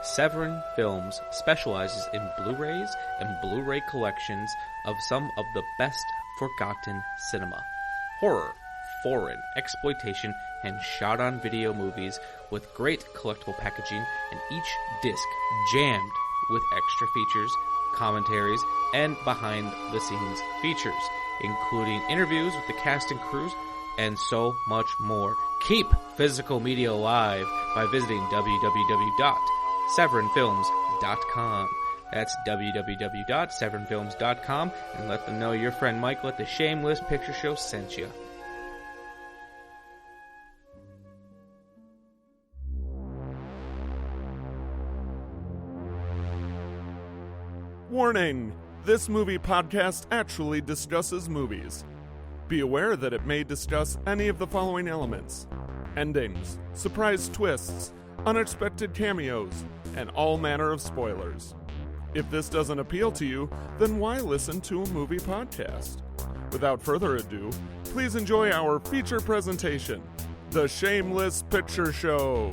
Severin Films specializes in Blu-rays and Blu-ray collections of some of the best forgotten cinema. Horror, foreign, exploitation, and shot-on-video movies with great collectible packaging and each disc jammed with extra features, commentaries, and behind-the-scenes features, including interviews with the cast and crews, and so much more. Keep physical media alive by visiting www.severinfilms.com. That's www.severinfilms.com, and let them know your friend Michael at the Shameless Picture Show sent you. Warning! This movie podcast actually discusses movies. Be aware that it may discuss any of the following elements: endings, surprise twists, unexpected cameos, and all manner of spoilers. If this doesn't appeal to you, then why listen to a movie podcast? Without further ado, please enjoy our feature presentation, The Shameless Picture Show.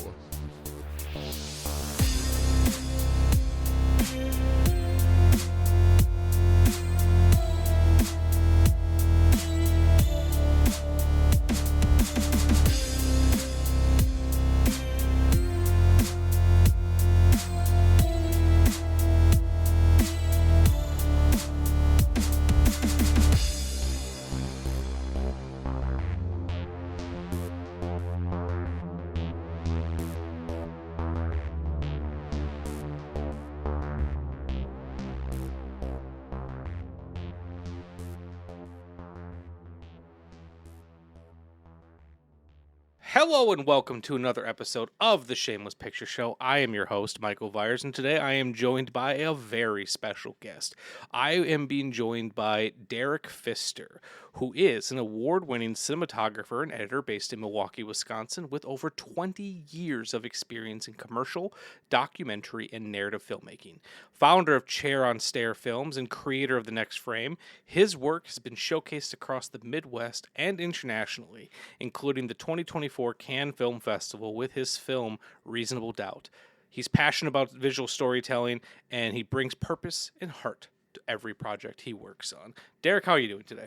Hello and welcome to another episode of The Shameless Picture Show. I am your host, Michael Vyers, and today I am joined by a very special guest. I am being joined by Derek Pfister, who is an award-winning cinematographer and editor based in Milwaukee, Wisconsin, with over 20 years of experience in commercial, documentary, and narrative filmmaking. Founder of Chair on Stair Films and creator of The Next Frame, his work has been showcased across the Midwest and internationally, including the 2024 Cannes Film Festival with his film Reasonable Doubt. He's passionate about visual storytelling, and he brings purpose and heart to every project he works on. Derek, how are you doing today?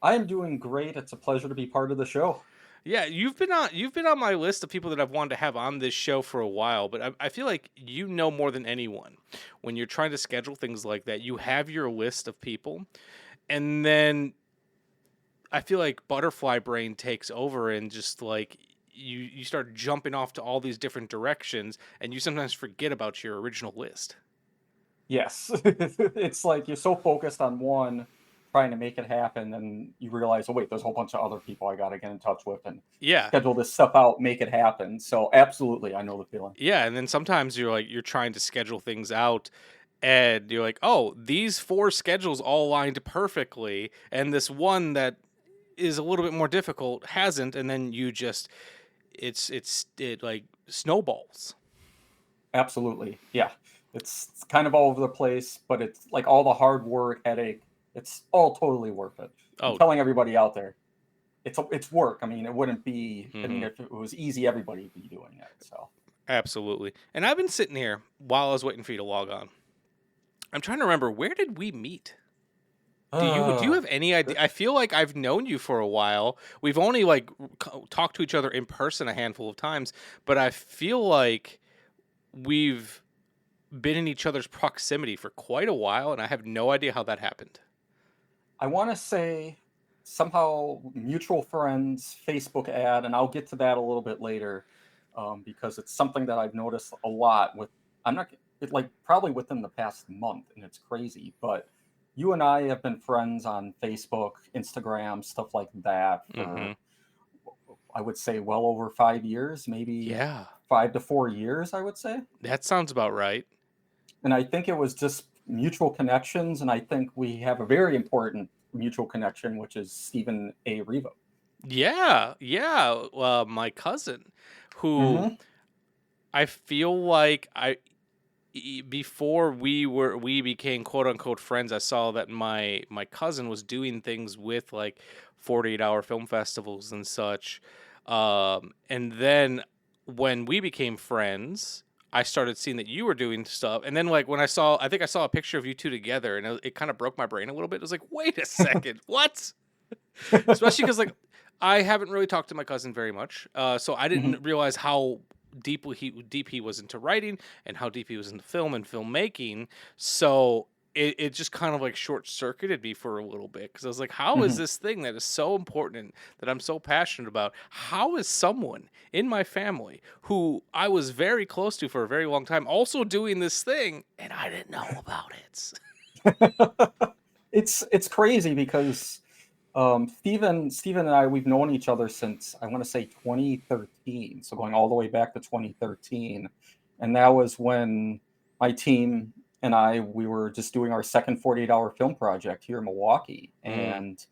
I am doing great. It's a pleasure to be part of the show. Yeah, you've been on my list of people that I've wanted to have on this show for a while, but I feel like you know more than anyone. When you're trying to schedule things like that, you have your list of people, and then I feel like butterfly brain takes over and just like you start jumping off to all these different directions, and you sometimes forget about your original list. Yes. It's like you're so focused on one, trying to make it happen, and you realize, oh wait, there's a whole bunch of other people I got to get in touch with and schedule this stuff out, make it happen. So absolutely, I know the feeling. Yeah, and then sometimes you're trying to schedule things out, and you're like, oh, these 4 schedules all aligned perfectly, and this one that is a little bit more difficult hasn't, and then you just it like snowballs. Absolutely. Yeah. It's kind of all over the place, but it's like all the hard work, headache, it's all totally worth it. I'm telling everybody out there, it's work. I mean, it wouldn't be, I mean, if it was easy, everybody would be doing it. So Absolutely. And I've been sitting here while I was waiting for you to log on. I'm trying to remember, where did we meet? Do you have any idea? I feel like I've known you for a while. We've only like talked to each other in person a handful of times, but I feel like we've been in each other's proximity for quite a while, and I have no idea how that happened. I want to say somehow mutual friends, Facebook ad, and I'll get to that a little bit later, because it's something that I've noticed a lot with, probably within the past month, and it's crazy, but you and I have been friends on Facebook, Instagram, stuff like that for, I would say, well over 5 years, maybe 5 to 4 years, I would say. That sounds about right. And I think it was just mutual connections, and I think we have a very important mutual connection, which is Stephen A. Revo. Yeah, my cousin, who I feel like before we became quote unquote friends, I saw that my cousin was doing things with like 48-hour film festivals and such. And then when we became friends, I started seeing that you were doing stuff. And then like when I think I saw a picture of you two together, and it kind of broke my brain a little bit. It was like, wait a second, what? Especially because like I haven't really talked to my cousin very much, so I Mhm. didn't realize how deep he was into writing and how deep he was into film and filmmaking. So it just kind of like short circuited me for a little bit because I was like, how is Mhm. this thing that is so important that I'm so passionate about? How is someone in my family who I was very close to for a very long time also doing this thing and I didn't know about it? It's crazy because Steven and I, we've known each other since I want to say 2013, so going all the way back to 2013, and that was when my team and we were just doing our second 48-hour film project here in Milwaukee, Mm, and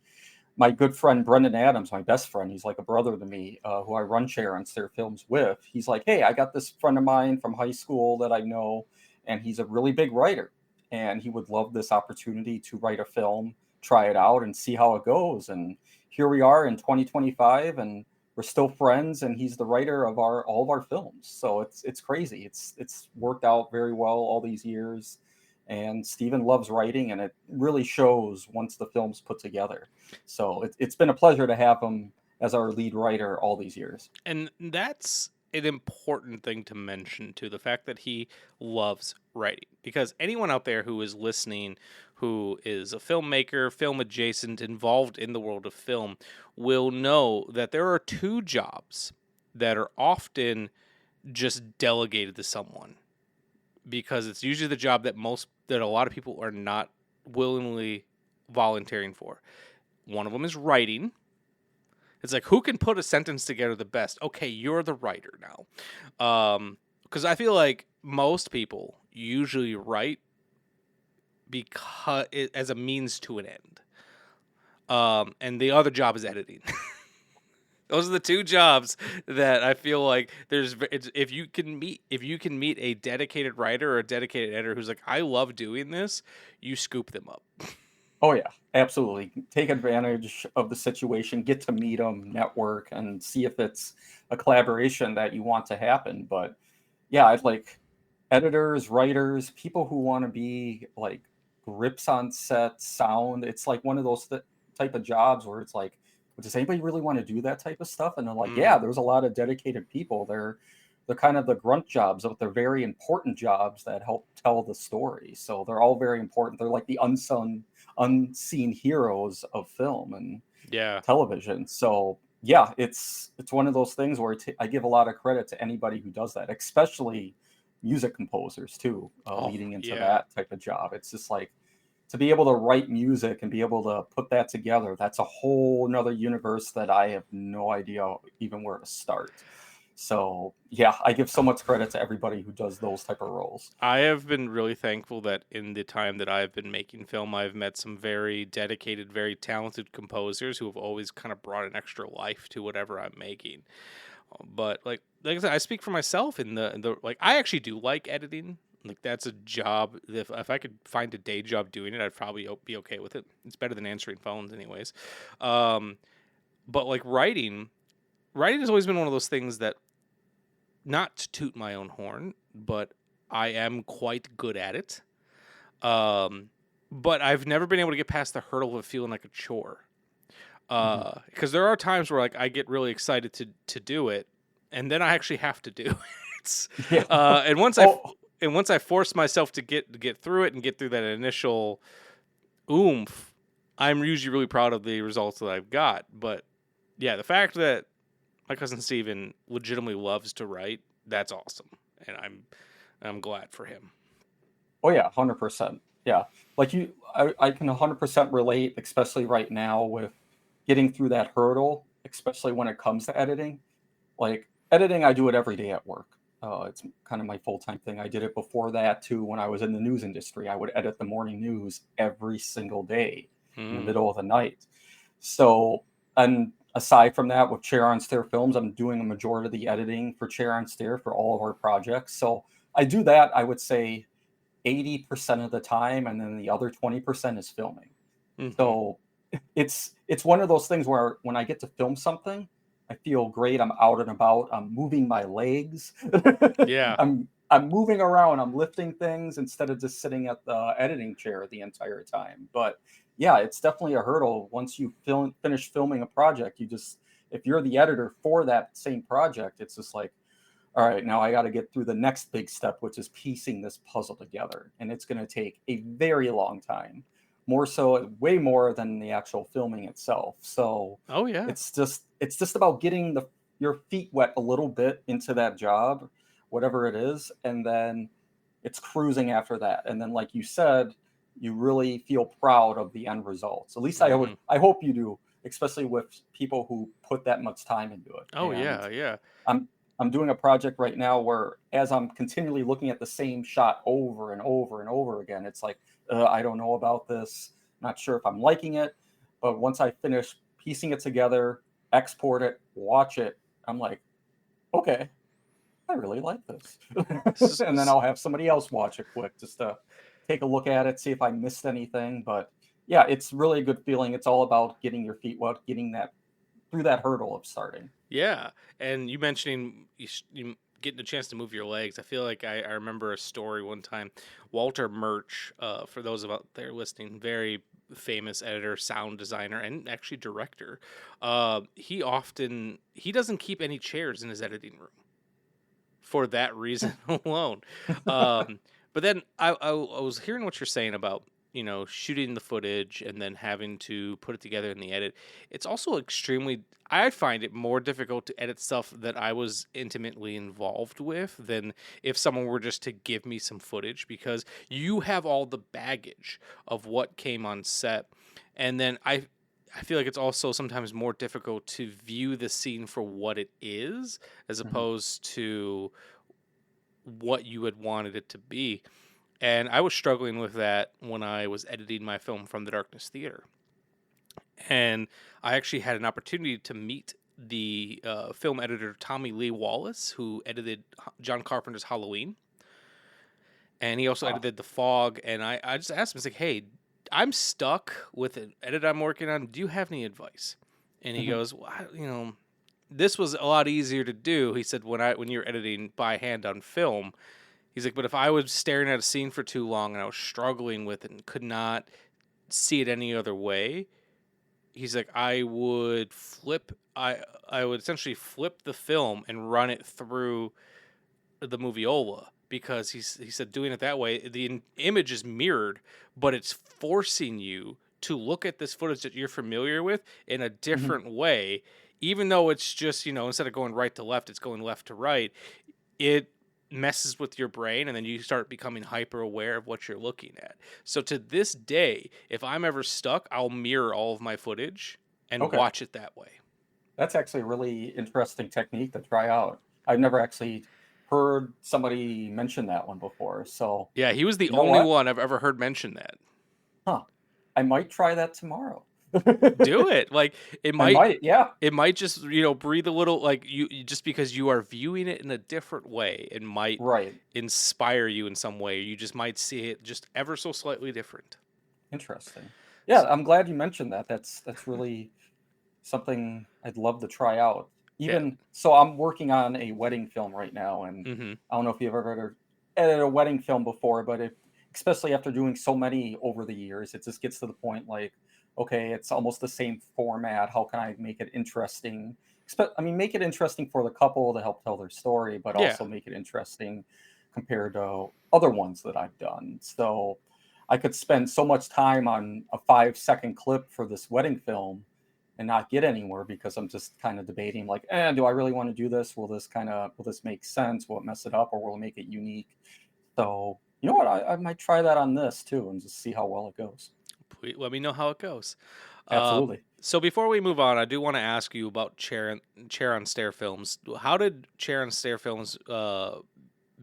my good friend Brendan Adams, my best friend, he's like a brother to me, who I run share on Stair Films with. He's like, hey, I got this friend of mine from high school that I know, and he's a really big writer, and he would love this opportunity to write a film, try it out, and see how it goes. And here we are in 2025, and we're still friends, and he's the writer of all of our films. So it's crazy. It's worked out very well all these years. And Steven loves writing, and it really shows once the film's put together. So it's been a pleasure to have him as our lead writer all these years. and that's an important thing to mention too, the fact that he loves writing, because anyone out there who is listening who is a filmmaker, film adjacent, involved in the world of film will know that there are two jobs that are often just delegated to someone, because it's usually the job that a lot of people are not willingly volunteering for. One of them is writing. It's like, who can put a sentence together the best? Okay, you're the writer now. Because I feel like most people usually write as a means to an end. And the other job is editing. Those are the two jobs that I feel like if you can meet a dedicated writer or a dedicated editor who's like, I love doing this, you scoop them up. Oh yeah, absolutely. Take advantage of the situation, get to meet them, network, and see if it's a collaboration that you want to happen. But yeah, I'd like editors, writers, people who want to be like grips on set, sound. It's like one of those type of jobs where it's like, does anybody really want to do that type of stuff? And they're like, yeah, Mm, there's a lot of dedicated people. They're kind of the grunt jobs, but they're very important jobs that help tell the story. So they're all very important. They're like the unseen heroes of film and yeah. television. So yeah, it's one of those things where I give a lot of credit to anybody who does that, especially music composers too, Oh, leading into yeah. that type of job. It's just like to be able to write music and be able to put that together. That's a whole another universe that I have no idea even where to start. So yeah, I give so much credit to everybody who does those type of roles. I have been really thankful that in the time that I've been making film, I've met some very dedicated, very talented composers who have always kind of brought an extra life to whatever I'm making. But like I said, I speak for myself in the like I actually do like editing. Like that's a job. If I could find a day job doing it, I'd probably be okay with it. It's better than answering phones, anyways. Um, but like writing has always been one of those things that, not to toot my own horn, but I am quite good at it. Um, but I've never been able to get past the hurdle of feeling like a chore. Mhm. Because there are times where like I get really excited to do it, and then I actually have to do it. Yeah. Uh, and once I f- Oh, and once I force myself to get through it and get through that initial oomph, I'm usually really proud of the results that I've got. But yeah, the fact that my cousin Steven legitimately loves to write, that's awesome, and I'm glad for him. oh yeah, 100%. Yeah. Like I can 100% relate, especially right now with getting through that hurdle, especially when it comes to editing. Like editing, I do it every day at work. It's kind of my full-time thing. I did it before that too when I was in the news industry. I would edit the morning news every single day in the Mm, middle of the night. So, and aside from that, with Chair on Stair Films, I'm doing a majority of the editing for Chair on Stair for all of our projects. So I do that, I would say 80% of the time, and then the other 20% is filming. hmm. So it's one of those things where when I get to film something, I feel great. I'm out and about. I'm moving my legs. Yeah. I'm I'm moving around, I'm lifting things instead of just sitting at the editing chair the entire time. But yeah, it's definitely a hurdle. Once you finish filming a project, if you're the editor for that same project, it's just like, all right, now I got to get through the next big step, which is piecing this puzzle together. And it's going to take a very long time, more so, way more than the actual filming itself. So Oh yeah. it's just about getting your feet wet a little bit into that job, whatever it is, and then it's cruising after that. And then, like you said, you really feel proud of the end results. At least Hmm. I hope you do, especially with people who put that much time into it. Oh And yeah, yeah. I'm I'm doing a project right now where, as I'm continually looking at the same shot over and over and over again, it's like, I don't know about this. Not sure if I'm liking it. But once I finish piecing it together, export it, watch it, I'm like, okay, I really like this. S- And then s- I'll have somebody else watch it quick just to take a look at it, see if I missed anything. But yeah, it's really a good feeling. It's all about getting your feet wet, getting that through that hurdle of starting. Yeah, and you mentioning you getting a chance to move your legs. I feel like I remember a story one time. Walter Murch, for those of out there listening, very famous editor, sound designer, and actually director. He doesn't keep any chairs in his editing room for that reason alone. Um, but then I was hearing what you're saying about shooting the footage and then having to put it together in the edit. It's also extremely. I find it more difficult to edit stuff that I was intimately involved with than if someone were just to give me some footage, because you have all the baggage of what came on set, and then I feel like it's also sometimes more difficult to view the scene for what it is as Mhm. opposed to what you had wanted it to be. And I was struggling with that when I was editing my film From the Darkness Theater. And I actually had an opportunity to meet the film editor Tommy Lee Wallace, who edited John Carpenter's Halloween. And he also Ah, edited The Fog. And I just asked him, it's like, hey, I'm stuck with an edit I'm working on. Do you have any advice? And he mhm. goes, well, this was a lot easier to do. He said, when you're editing by hand on film, he's like, but if I was staring at a scene for too long and I was struggling with it and could not see it any other way, he's like, I would essentially flip the film and run it through the moviola, because he said doing it that way, the image is mirrored, but it's forcing you to look at this footage that you're familiar with in a Mhm. different way, even though it's just, instead of going right to left, it's going left to right. It messes with your brain, and then you start becoming hyper aware of what you're looking at. So to this day, if I'm ever stuck, I'll mirror all of my footage and Okay. watch it that way. That's actually a really interesting technique to try out. I've never actually heard somebody mention that one before. So, Yeah, he was the you know only what? one I've ever heard mention that. Huh. I might try that tomorrow. Do it. Like it I might might, yeah. it might just, breathe a little, like just because you are viewing it in a different way, it might Right. inspire you in some way. You just might see it just ever so slightly different. Interesting. Yeah, I'm glad you mentioned that. That's really something I'd love to try out. Yeah. Even so, I'm working on a wedding film right now, and Mhm. I don't know if you've ever edited a wedding film before, but especially after doing so many over the years, it just gets to the point like, okay, it's almost the same format. How can I make it interesting? I mean, make it interesting for the couple to help tell their story, but Yeah. also make it interesting compared to other ones that I've done. So I could spend so much time on a 5-second clip for this wedding film and not get anywhere because I'm just kind of debating like, do I really want to do this? Will this make sense? Will it mess it up or will it make it unique? So, you know what? I might try that on this too and just see how well it goes. Please let me know how it goes. Absolutely. So before we move on, I do want to ask you about Chair on Stair Films. How did Chair on Stair Films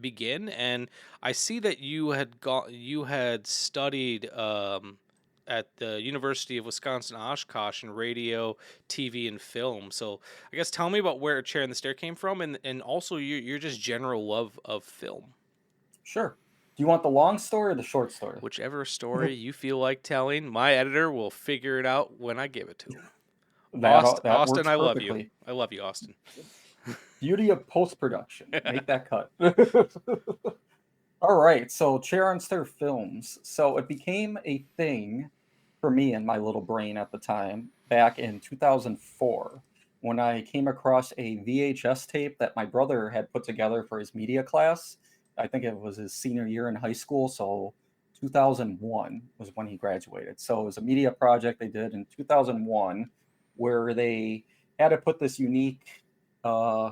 begin? And I see that you had studied at the University of Wisconsin Oshkosh in radio, TV, and film. So I guess tell me about where Chair on the Stair came from, and also your just general love of film. Sure. Do you want the long story or the short story? Whichever story you feel like telling, my editor will figure it out when I give it to him. That Austin, works I love you. perfectly. I love you, Austin. Beauty of post-production. Make that cut. All right, so Chair on Stair Films. So it became a thing for me in my little brain at the time back in 2004 when I came across a VHS tape that my brother had put together for his media class. I think it was his senior year in high school, so 2001 was when he graduated. So it was a media project they did in 2001 where they had to put this uh,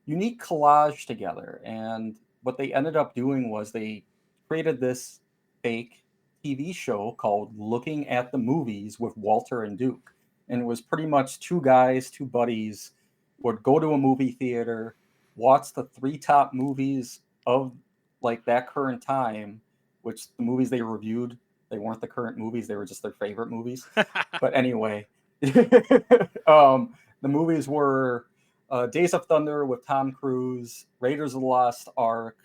unique collage together. And what they ended up doing was they created this fake TV show called Looking at the Movies with Walter and Duke. And it was pretty much two guys, two buddies would go to a movie theater, watch the three top movies of like that current time, which the movies they reviewed, they weren't the current movies, they were just their favorite movies. But anyway, the movies were Days of Thunder with Tom Cruise, Raiders of the Lost Ark,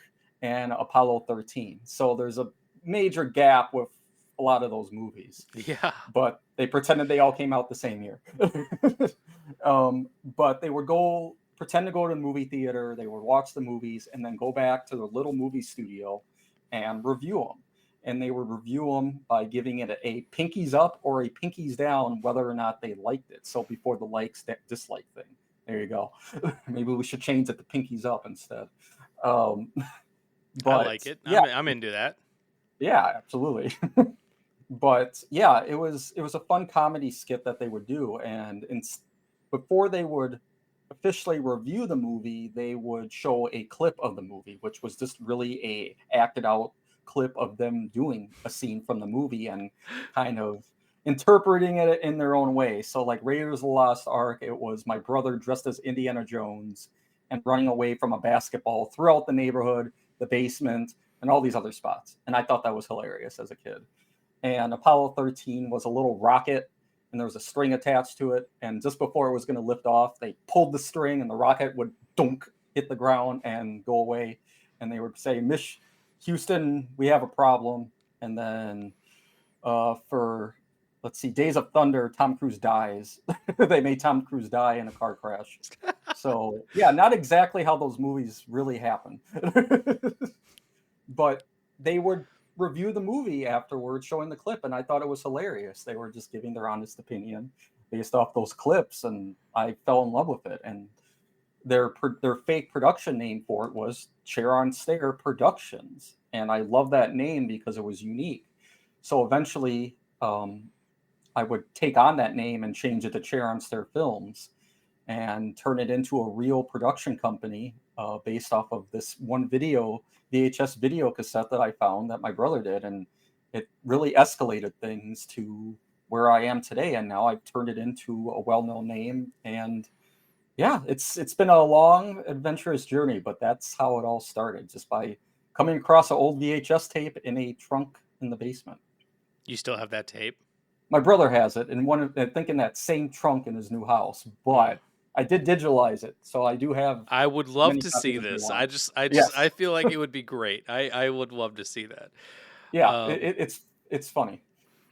and Apollo 13. So there's a major gap with a lot of those movies. Yeah. But they pretended they all came out the same year. But they would pretend to go to the movie theater, they would watch the movies, and then go back to the little movie studio and review them. And they would review them by giving it a pinkies up or a pinkies down, whether or not they liked it. So before the likes, dislike thing. There you go. Maybe we should change it to pinkies up instead. But I like it. yeah, I'm into that. yeah, absolutely. But yeah, it was a fun comedy skit that they would do, and before they would officially review the movie, they would show a clip of the movie, which was just really a acted out clip of them doing a scene from the movie and kind of interpreting it in their own way. So like Raiders of the Lost Ark, it was my brother dressed as Indiana Jones and running away from a basketball throughout the neighborhood, the basement, and all these other spots. And I thought that was hilarious as a kid. And Apollo 13 was a little rocket and there was a string attached to it. And just before it was going to lift off, they pulled the string and the rocket would dunk, hit the ground and go away. And they would say, Miss Houston, we have a problem. And then for, let's see, Days of Thunder, Tom Cruise dies. They made Tom Cruise die in a car crash. So, yeah, not exactly how those movies really happen. But they would review the movie afterwards, showing the clip, and I thought it was hilarious. They were just giving their honest opinion based off those clips, and I fell in love with it. And their fake production name for it was Chair on Stair Productions, and I love that name because it was unique. So eventually, I would take on that name and change it to Chair on Stair Films, and turn it into a real production company based off of this one VHS video cassette that I found that my brother did. And it really escalated things to where I am today. And now I've turned it into a well-known name. And yeah, it's been a long, adventurous journey, but that's how it all started, just by coming across an old VHS tape in a trunk in the basement. You still have that tape? My brother has it, and I think in that same trunk in his new house, but I did digitalize it, so I do have I would as love many to copies see as you this. want. I Yes. feel like it would be great. I would love to see that. Yeah, Um, it's funny.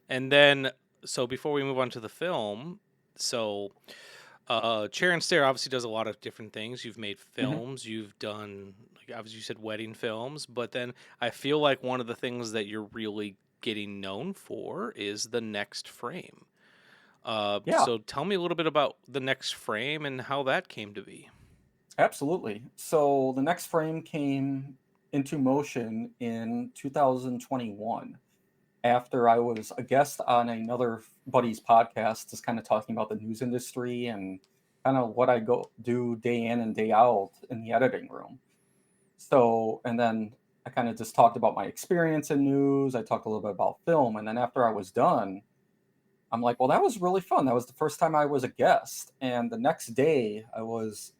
and then, so before we move on to the film, so Chair and Stair obviously does a lot of different things. You've made Mhm. films, you've done, like obviously you said wedding films, but then I feel like one of the things that you're really getting known for is the next frame. Yeah, So tell me a little bit about the next frame and how that came to be. absolutely. So the next frame came into motion in 2021 after I was a guest on another buddy's podcast, just kind of talking about the news industry and kind of what I go do day in and day out in the editing room. So, and then I kind of just talked about my experience in news. I talked a little bit about film. And then after I was done, I'm like, well, that was really fun. That was the first time I was a guest. And the next day, I was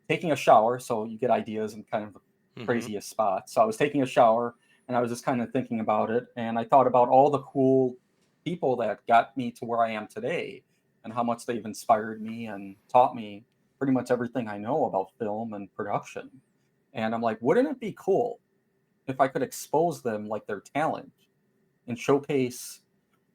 taking a shower. So you get ideas in kind of the Mm-hmm. craziest spots. So I was taking a shower and I was just kind of thinking about it. And I thought about all the cool people that got me to where I am today and how much they've inspired me and taught me pretty much everything I know about film and production. And I'm like, wouldn't it be cool if I could expose them like their talent and showcase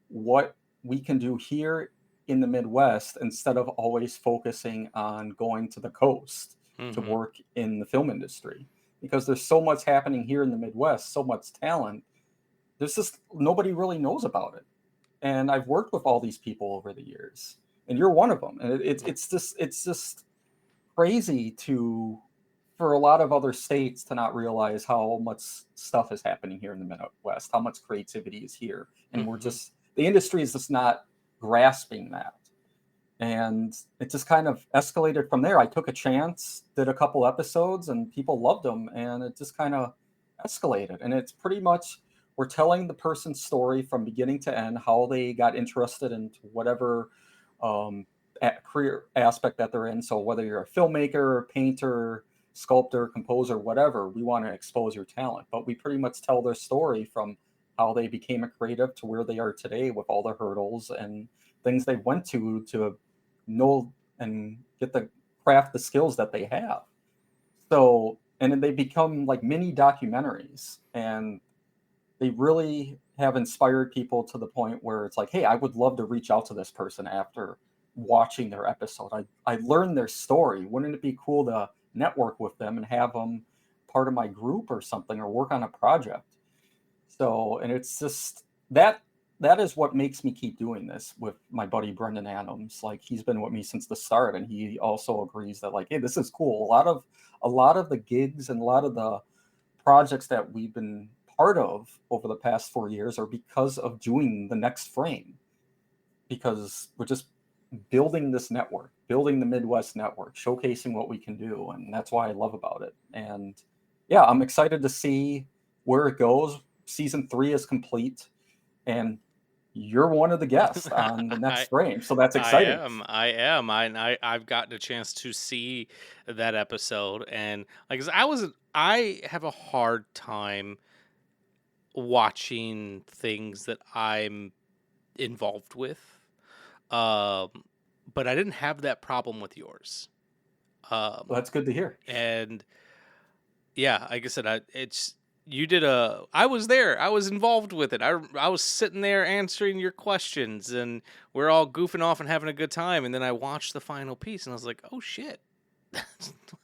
what we can do here in the Midwest instead of always focusing on going to the coast? to Mm-hmm. work in the film industry, because there's so much happening here in the Midwest, so much talent. There's just nobody really knows about it. And I've worked with all these people over the years, and you're one of them. And it's just crazy to for a lot of other states to not realize how much stuff is happening here in the Midwest, how much creativity is here, and we're Mm-hmm. just the industry is just not grasping that. And it just kind of escalated from there. I took a chance, did a couple episodes, and people loved them, and it just kind of escalated. And it's pretty much we're telling the person's story from beginning to end, how they got interested into whatever um, career aspect that they're in. So whether you're a filmmaker, painter, sculptor, composer, whatever, we want to expose your talent. But we pretty much tell their story from how they became a creative to where they are today with all the hurdles and things they went to know and get the craft the skills that they have. So and then they become like mini documentaries, and they really have inspired people to the point where it's like, hey, I would love to reach out to this person after watching their episode. I learned their story. Wouldn't it be cool to network with them and have them part of my group or something, or work on a project? So, and it's just that is what makes me keep doing this with my buddy Brendan Adams. Like, he's been with me since the start, and he also agrees that, like, hey, this is cool. A lot of the gigs and a lot of the projects that we've been part of over the past 4 years are because of doing the next frame, because we're just building this network, building the Midwest network, showcasing what we can do. And that's why I love about it. And yeah, I'm excited to see where it goes. Season 3 is complete, and you're one of the guests on the I next frame. So that's I exciting. am. I am. I've gotten a chance to see that episode, and like 'cause I have a hard time watching things that I'm involved with. Um, but I didn't have that problem with yours. Well, that's good to hear. And yeah, like I said, it's you did a. I was there. I was involved with it. I was sitting there answering your questions, and we're all goofing off and having a good time. And then I watched the final piece, and I was like, "Oh shit!"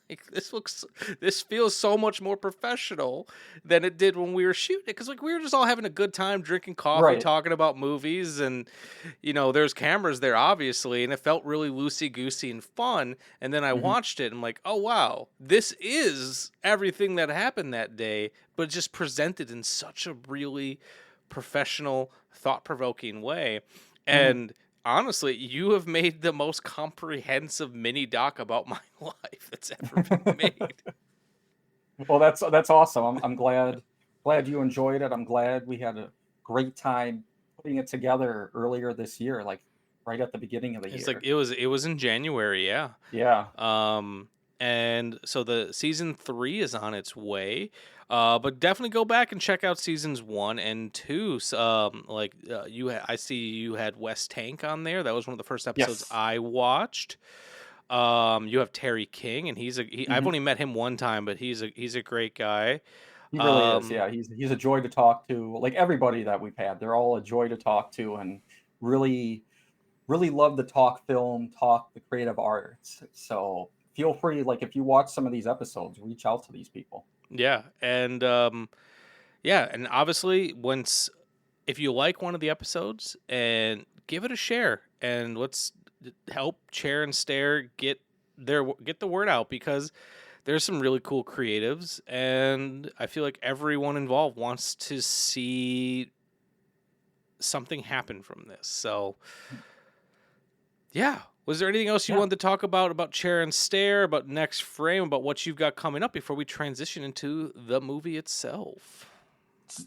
Like this feels so much more professional than it did when we were shooting it, because like we were just all having a good time drinking coffee, Right. talking about movies, and there's cameras there obviously, and it felt really loosey goosey and fun. And then I Mhm. watched it and I'm like, oh wow, this is everything that happened that day, but just presented in such a really professional, thought-provoking way. Mhm. And honestly, you have made the most comprehensive mini doc about my life that's ever been made. Well, that's awesome. I'm glad you enjoyed it. I'm glad we had a great time putting it together earlier this year, like right at the beginning of the It's like year. it was in January, yeah. Yeah. Um, and so the season 3 is on its way. But definitely go back and check out seasons 1 and 2. Like I see you had West Tank on there. That was one of the first episodes Yes. I watched. You have Terry King, and I've Hmm. only met him one time, but he's a great guy. He really is. Um, Yeah, he's a joy to talk to. Like everybody that we've had, they're all a joy to talk to, and really really love to talk film, talk the creative arts. So feel free, like if you watch some of these episodes, reach out to these people. yeah, and and obviously once if you like one of the episodes, and give it a share, and let's help Chair and Stare get the word out, because there's some really cool creatives, and I feel like everyone involved wants to see something happen from this. So yeah. Was there anything else you Yeah. wanted to talk about Chair and Stare, about Next Frame, about what you've got coming up before we transition into the movie itself?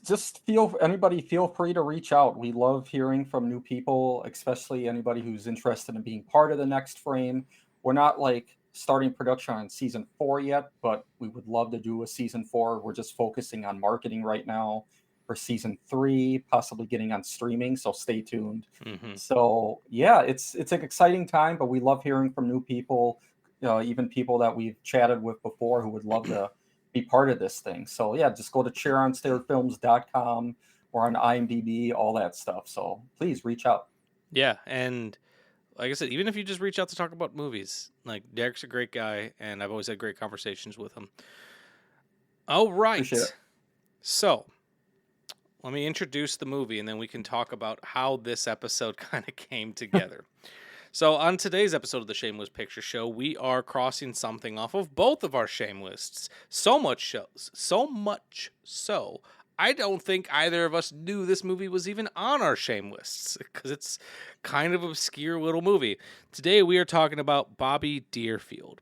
Just feel free to reach out. We love hearing from new people, especially anybody who's interested in being part of the next frame. We're not like starting production on season 4 yet, but we would love to do a season 4. We're just focusing on marketing right now for season 3, possibly getting on streaming, so stay tuned. Mm-hmm. So yeah, it's an exciting time, but we love hearing from new people, even people that we've chatted with before who would love to be part of this thing. So yeah, just go to cheeronstairfilms.com or on IMDb, all that stuff. So please reach out. Yeah, and like I said, even if you just reach out to talk about movies, like Derek's a great guy, and I've always had great conversations with him. All Appreciate right. it. So let me introduce the movie, and then we can talk about how this episode kind of came together. So on today's episode of the Shameless Picture Show, we are crossing something off of both of our shame lists. So much so, I don't think either of us knew this movie was even on our shame lists, because it's kind of obscure little movie. Today we are talking about Bobby Deerfield.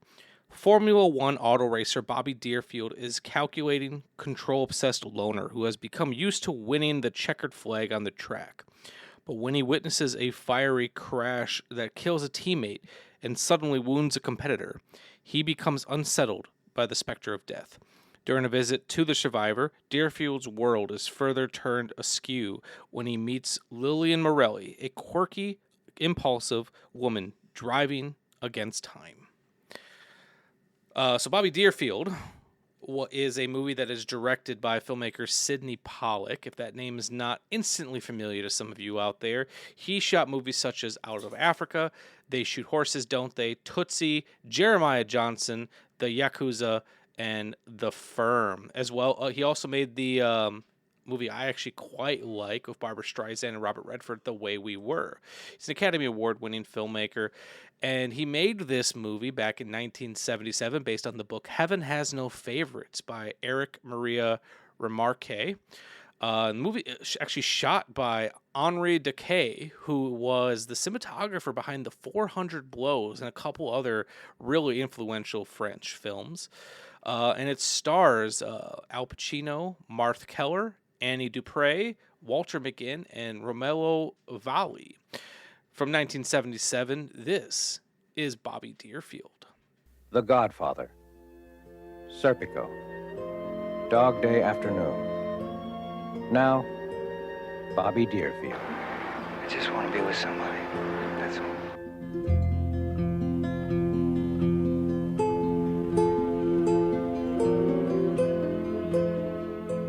Formula One auto racer Bobby Deerfield is calculating, control-obsessed loner who has become used to winning the checkered flag on the track. But when he witnesses a fiery crash that kills a teammate and suddenly wounds a competitor, he becomes unsettled by the specter of death. During a visit to the survivor, Deerfield's world is further turned askew when he meets Lillian Morelli, a quirky, impulsive woman driving against time. So Bobby Deerfield is a movie that is directed by filmmaker Sidney Pollack. If that name is not instantly familiar to some of you out there, he shot movies such as Out of Africa, They Shoot Horses, Don't They?, Tootsie, Jeremiah Johnson, The Yakuza, and The Firm. As well, he also made the movie I actually quite like with Barbra Streisand and Robert Redford, The Way We Were. He's an Academy Award-winning filmmaker, and he made this movie back in 1977 based on the book Heaven Has No Favorites by Eric Maria Remarque. The movie is actually shot by Henri Decay, who was the cinematographer behind The 400 Blows and a couple other really influential French films. And it stars Al Pacino, Marthe Keller, Annie Dupre, Walter McGinn, and Romello Valli. From 1977, this is Bobby Deerfield. The Godfather, Serpico, Dog Day Afternoon. Now, Bobby Deerfield. I just want to be with somebody. That's all.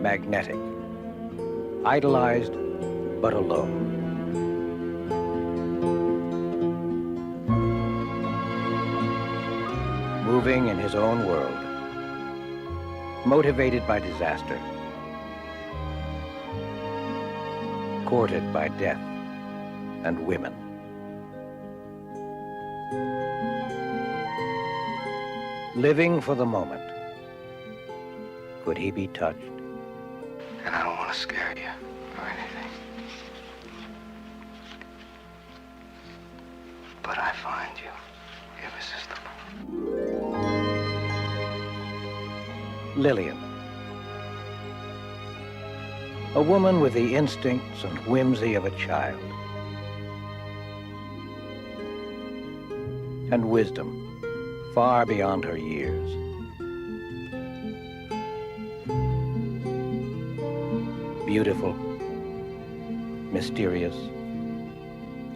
Magnetic, idolized but alone. Moving in his own world, motivated by disaster, courted by death and women. Living for the moment. Could he be touched? And I don't want to scare you or anything. But I find you irresistible. Lillian. A woman with the instincts and whimsy of a child. And wisdom far beyond her years. Beautiful, mysterious,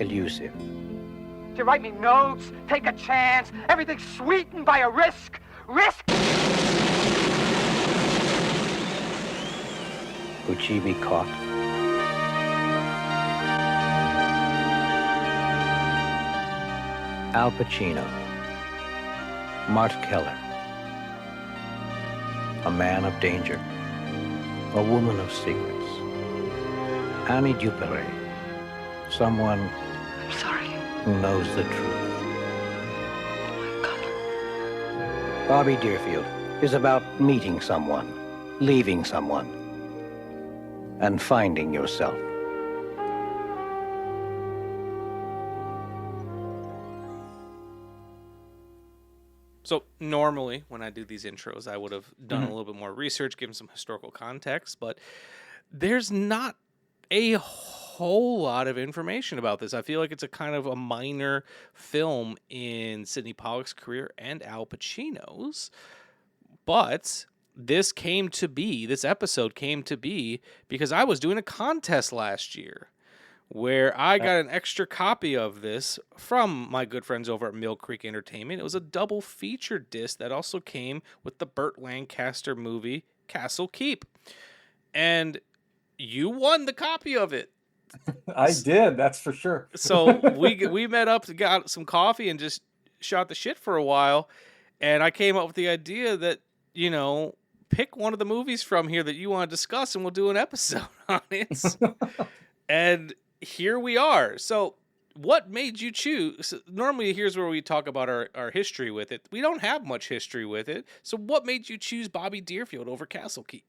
elusive. To write me notes, take a chance, everything's sweetened by a risk. Risk! Could she be caught? Al Pacino, Marthe Keller, a man of danger, a woman of secrets. Annie Dupre, someone I'm sorry. who knows the truth. Oh my God. Bobby Deerfield is about meeting someone, leaving someone, and finding yourself. So normally when I do these intros, I would have done a little bit more research, given some historical context, but there's not a whole lot of information about this. I feel like it's a kind of a minor film in Sidney Pollack's career and Al Pacino's, but this episode came to be because I was doing a contest last year where I got an extra copy of this from my good friends over at Mill Creek Entertainment. It was a double feature disc that also came with the Burt Lancaster movie Castle Keep. And you won the copy of it. I did, that's for sure. So we met up, got some coffee, and just shot the shit for a while. And I came up with the idea that, pick one of the movies from here that you want to discuss, and we'll do an episode on it. And here we are. So what made you choose? Normally, here's where we talk about our history with it. We don't have much history with it. So what made you choose Bobby Deerfield over Castle Key?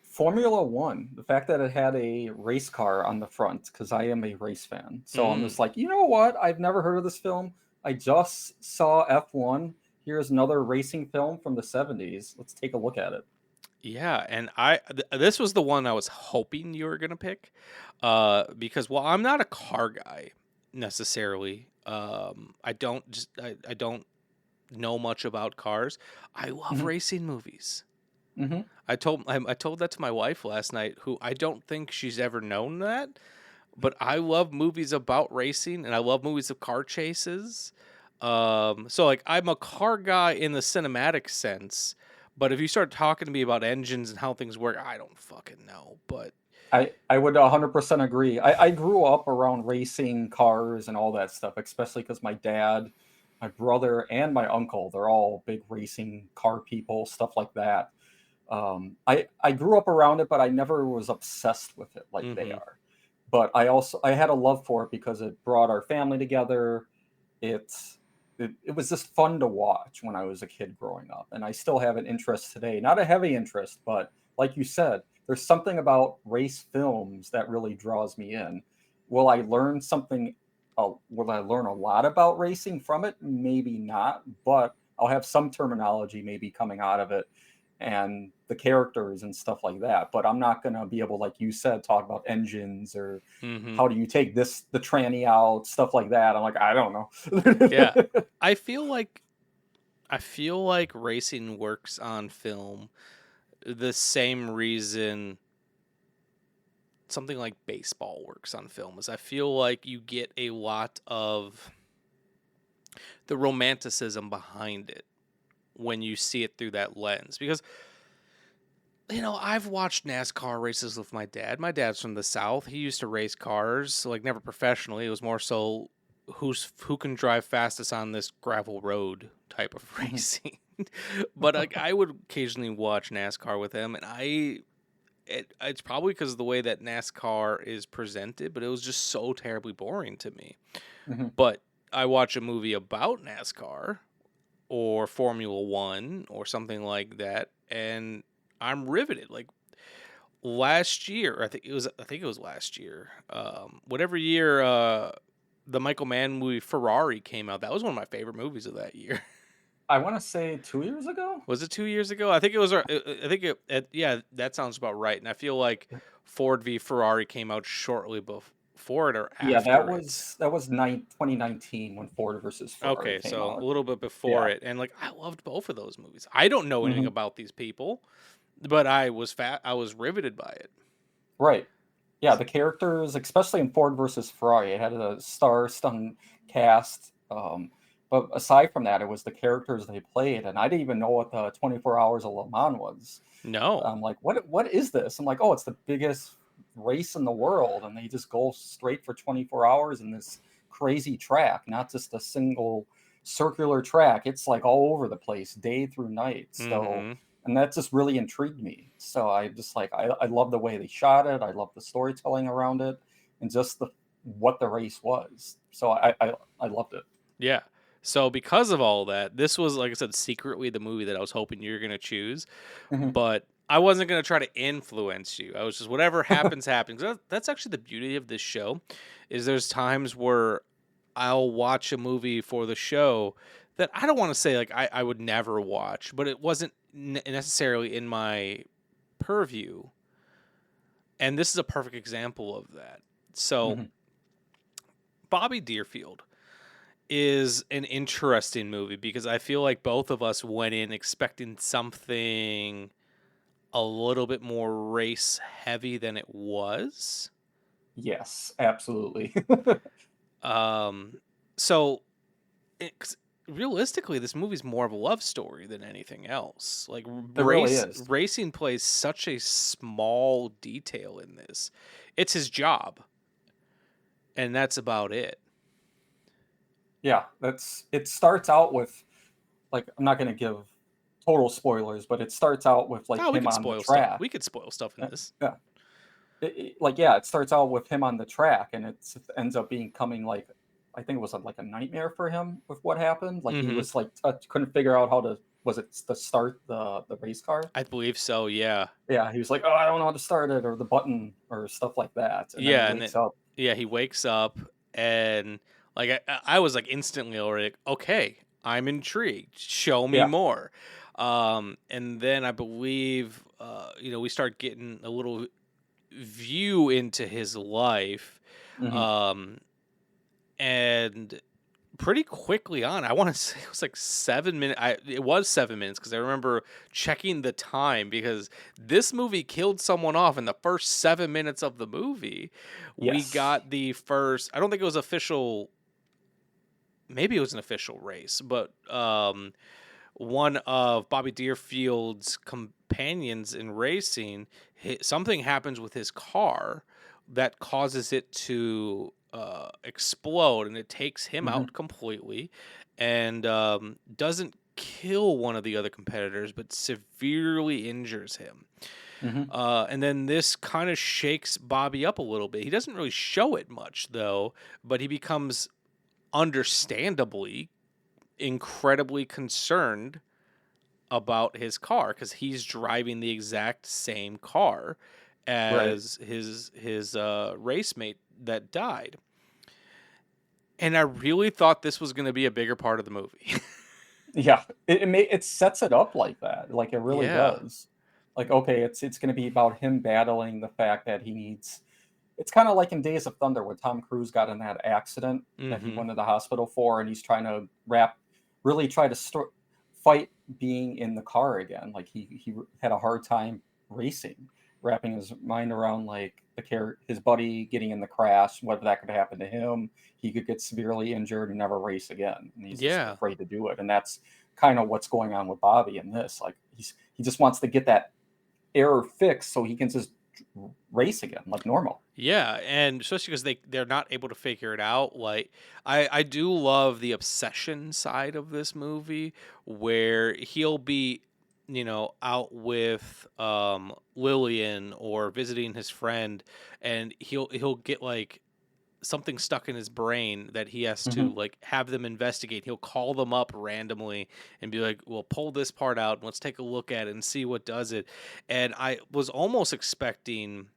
Formula One, the fact that it had a race car on the front, because I am a race fan. So I'm just like, you know what? I've never heard of this film. I just saw F1. Here's another racing film from the 70s. Let's take a look at it. Yeah, and this was the one I was hoping you were gonna pick, because while I'm not a car guy necessarily, I don't know much about cars. I love racing movies. Mm-hmm. I told that to my wife last night, who I don't think she's ever known that, but I love movies about racing, and I love movies of car chases. So like I'm a car guy in the cinematic sense, but if you start talking to me about engines and how things work, I don't fucking know. But I would 100% agree. I grew up around racing cars and all that stuff, especially because my dad, my brother, and my uncle, they're all big racing car people, stuff like that. I grew up around it, but I never was obsessed with it like they are. But I had a love for it because it brought our family together. It was just fun to watch when I was a kid growing up, and I still have an interest today. Not a heavy interest, but like you said, there's something about race films that really draws me in. Will I learn something? Will I learn a lot about racing from it? Maybe not, but I'll have some terminology maybe coming out of it, and the characters and stuff like that. But I'm not going to be able, like you said, talk about engines or how do you take the tranny out, stuff like that. I'm like, I don't know. yeah, I feel like racing works on film the same reason something like baseball works on film is I feel like you get a lot of the romanticism behind it when you see it through that lens. Because, I've watched NASCAR races with my dad. My dad's from the South. He used to race cars, like never professionally. It was more so who can drive fastest on this gravel road type of racing. But like, I would occasionally watch NASCAR with him, and it's probably because of the way that NASCAR is presented, but it was just so terribly boring to me. But I watch a movie about NASCAR or Formula One or something like that, and I'm riveted. Like last year, I think it was last year. Whatever year the Michael Mann movie Ferrari came out, that was one of my favorite movies of that year. I want to say 2 years ago. Was it 2 years ago? I think it was. Yeah, that sounds about right. And I feel like Ford v Ferrari came out shortly before it or after. Yeah, that was 2019 when Ford versus Ferrari came so out. a little bit before it, and like I loved both of those movies. I don't know anything about these people, but I was riveted by it. Right. Yeah, the characters, especially in Ford versus Ferrari, it had a star-studded cast. But aside from that, it was the characters they played, and I didn't even know what the 24 Hours of Le Mans was. No. I'm like, what is this? I'm like, oh, it's the biggest race in the world, and they just go straight for 24 hours in this crazy track, not just a single circular track. It's like all over the place, day through night. So, and that just really intrigued me. So I just like, I love the way they shot it. I love the storytelling around it, and just what the race was. So I loved it. Yeah. So because of all that, this was, like I said, secretly the movie that I was hoping you were going to choose. But I wasn't going to try to influence you. I was just, whatever happens, happens. That's actually the beauty of this show, is there's times where I'll watch a movie for the show that I don't want to say like I would never watch, but it wasn't necessarily in my purview. And this is a perfect example of that. So Bobby Deerfield is an interesting movie because I feel like both of us went in expecting something a little bit more race heavy than it was. Yes, absolutely. So realistically, this movie's more of a love story than anything else. Like really is. Racing plays such a small detail in this. It's his job. and that's about it. Yeah, it starts out with, like, I'm not going to give total spoilers, but it starts out with like Oh, we him could on the spoil stuff. We track. could spoil stuff in this. Yeah. Like, yeah, it starts out with him on the track, and it ends up becoming like, I think it was like a nightmare for him with what happened. Like he Mhm. was like couldn't figure out how to, was it to start the race car? I believe so, yeah. Yeah, he was like, oh, I don't know how to start it or the button or stuff like that, and then he Yeah, and then wakes up. he wakes up and like I was like instantly already like, okay, I'm intrigued. Show me Yeah. more. And then I believe we start getting a little view into his life. Hmm. Um and pretty quickly on, I want to say it was like 7 minutes. It was 7 minutes because I remember checking the time because this movie killed someone off in the first 7 minutes of the movie. We Yes. got the first, I don't think it was official, maybe it was an official race, but one of Bobby Deerfield's companions in racing, something happens with his car that causes it to explode, and it takes him Hmm. out completely, and doesn't kill one of the other competitors, but severely injures him. Hmm. And then this kind of shakes Bobby up a little bit. He doesn't really show it much, though, but he becomes understandably incredibly concerned about his car because he's driving the exact same car Right. as his race mate that died. And I really thought this was going to be a bigger part of the movie. Yeah, it sets it up like that. Like it really Yeah. does. Like, okay, it's going to be about him battling the fact that he needs. It's kind of like in Days of Thunder when Tom Cruise got in that accident that he Mm-hmm. went to the hospital for, and he's trying to really try to fight being in the car again. Like he had a hard time racing, wrapping his mind around like his buddy getting in the crash, whether that could happen to him. He could get severely injured and never race again, and he's just Yeah. afraid to do it. And that's kind of what's going on with Bobby in this. Like he just wants to get that error fixed so he can just race again like normal. Yeah, and especially because they're not able to figure it out. Like I do love the obsession side of this movie where he'll be, out with Lillian or visiting his friend, and he'll get like something stuck in his brain that he has to Hmm. like have them investigate. He'll call them up randomly and be like, "Well, pull this part out and let's take a look at it and see what does it." And I was almost expecting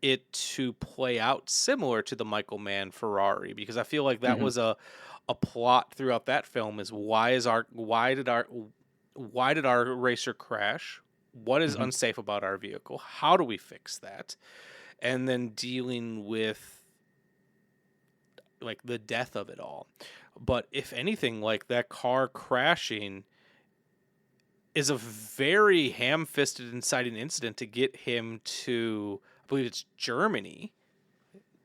it to play out similar to the Michael Mann Ferrari because I feel like that Hmm. was a plot throughout that film is why did our racer crash? What is Hmm. unsafe about our vehicle? How do we fix that? And then dealing with like the death of it all. But if anything, like that car crashing is a very ham-fisted inciting incident to get him to, I believe it's Germany,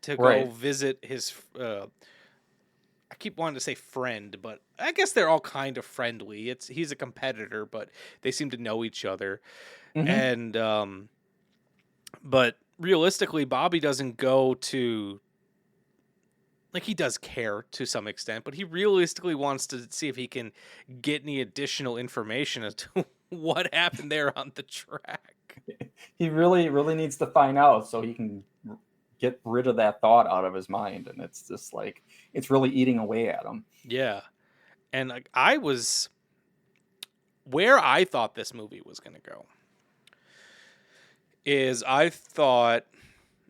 to go Right. visit his I keep wanting to say friend, but I guess they're all kind of friendly. He's a competitor, but they seem to know each other. Hmm. And but realistically, Bobby doesn't go to, like, he does care to some extent, but he realistically wants to see if he can get any additional information as to what happened there on the track. He really needs to find out so he can get rid of that thought out of his mind, and it's just like it's really eating away at him. Yeah. And like I was where I thought this movie was going to go is I thought,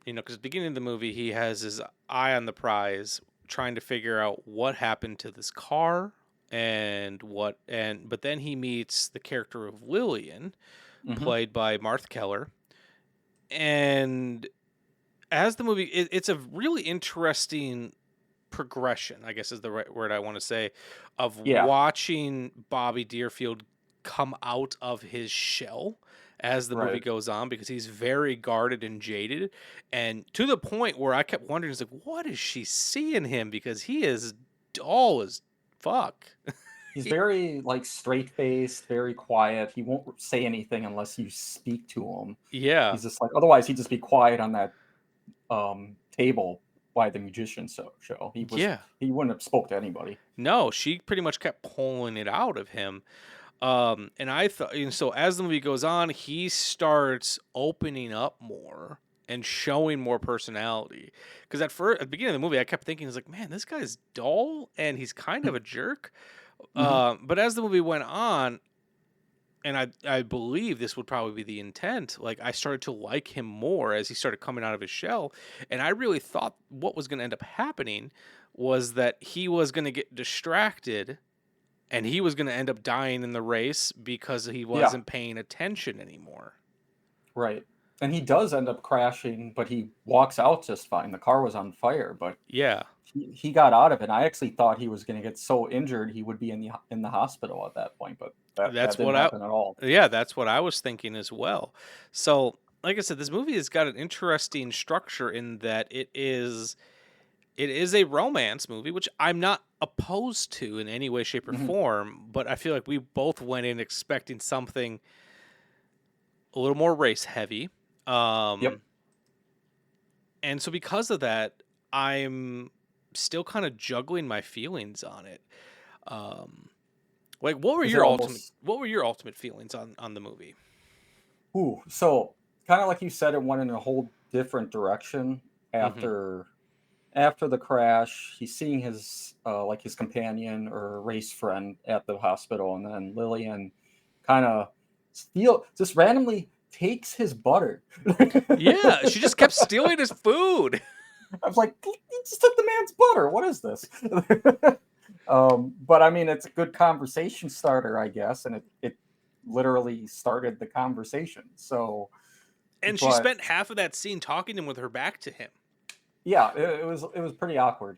because at the beginning of the movie, he has his eye on the prize, trying to figure out what happened to this car but then he meets the character of Lillian, Hmm. played by Marthe Keller. And as the movie, it's a really interesting progression, I guess is the right word I want to say, of Yeah. watching Bobby Deerfield come out of his shell as the movie Right. goes on because he's very guarded and jaded, and to the point where I kept wondering, it's like, what is she seeing him? Because he is dull as fuck. He's very like straight faced, very quiet. He won't say anything unless you speak to him. Yeah. He's just like, otherwise he'd just be quiet on that table by the musician show. Yeah. He wouldn't have spoke to anybody. No, she pretty much kept pulling it out of him. And I thought, so as the movie goes on, he starts opening up more and showing more personality. Because at the beginning of the movie, I kept thinking, it's like, man, this guy's dull and he's kind of a jerk. But as the movie went on, and I believe this would probably be the intent, like I started to like him more as he started coming out of his shell. And I really thought what was going to end up happening was that he was going to get distracted and he was going to end up dying in the race because he wasn't paying attention anymore. Right. And he does end up crashing, but he walks out just fine. The car was on fire, but Yeah. he got out of it. And I actually thought he was going to get so injured he would be in the hospital at that point, but that didn't happen at all. Yeah, that's what I was thinking as well. So, like I said, this movie has got an interesting structure in that it is a romance movie, which I'm not opposed to in any way, shape, or form, but I feel like we both went in expecting something a little more race heavy. Yep. And so because of that, I'm still kind of juggling my feelings on it. Like what were your ultimate feelings on the movie? Ooh, so kind of like you said, it went in a whole different direction after the crash. He's seeing his like his companion or race friend at the hospital, and then Lillian kind of just randomly takes his butter. Yeah, she just kept stealing his food. I was like, you just took the man's butter. What is this? But I mean, it's a good conversation starter, I guess, and it literally started the conversation. So, and she spent half of that scene talking to him with her back to him. Yeah, it was pretty awkward,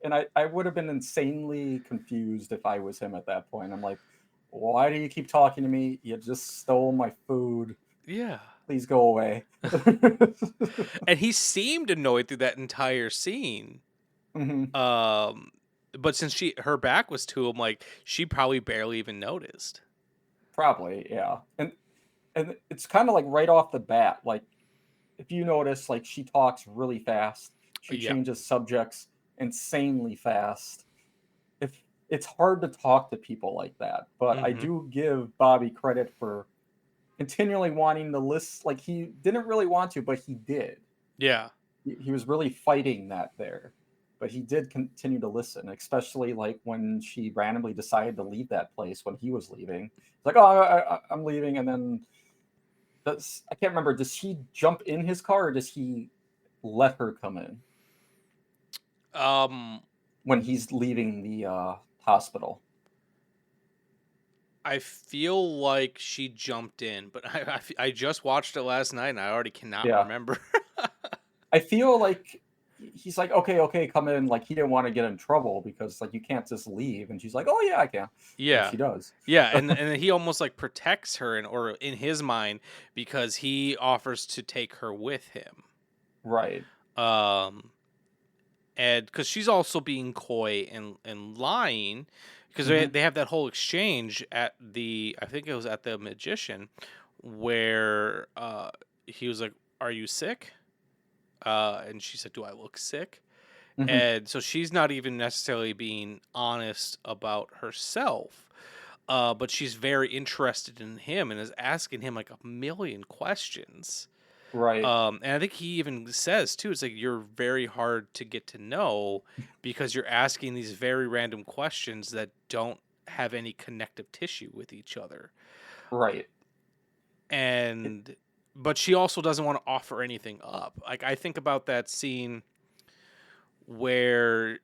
and I would have been insanely confused if I was him at that point. I'm like, why do you keep talking to me? You just stole my food. Yeah. Please go away. And he seemed annoyed through that entire scene. But since her back was to him, like she probably barely even noticed. Probably, yeah. And it's kind of like right off the bat, like if you notice, like she talks really fast. She changes subjects insanely fast. If it's hard to talk to people like that, but I do give Bobby credit for continually wanting to listen. Like he didn't really want to, but he did. Yeah. He was really fighting that there, but he did continue to listen, especially like when she randomly decided to leave that place when he was leaving. It's like, oh, I'm leaving. And then I can't remember. Does he jump in his car or does he let her come in? When he's leaving the hospital. I feel like she jumped in, but I just watched it last night and I already cannot remember. I feel like he's like, okay, come in. Like he didn't want to get in trouble because like you can't just leave. And she's like, oh yeah, I can. Yeah, and she does. Yeah, and he almost like protects her, or in his mind, because he offers to take her with him. Right. And because she's also being coy and lying. Because they have that whole exchange at I think it was at the Magician, where he was like, "Are you sick?" And she said, "Do I look sick?" And so she's not even necessarily being honest about herself, but she's very interested in him and is asking him like a million questions. Right. And I think he even says too, it's like you're very hard to get to know because you're asking these very random questions that don't have any connective tissue with each other. Right. But she also doesn't want to offer anything up. Like I think about that scene which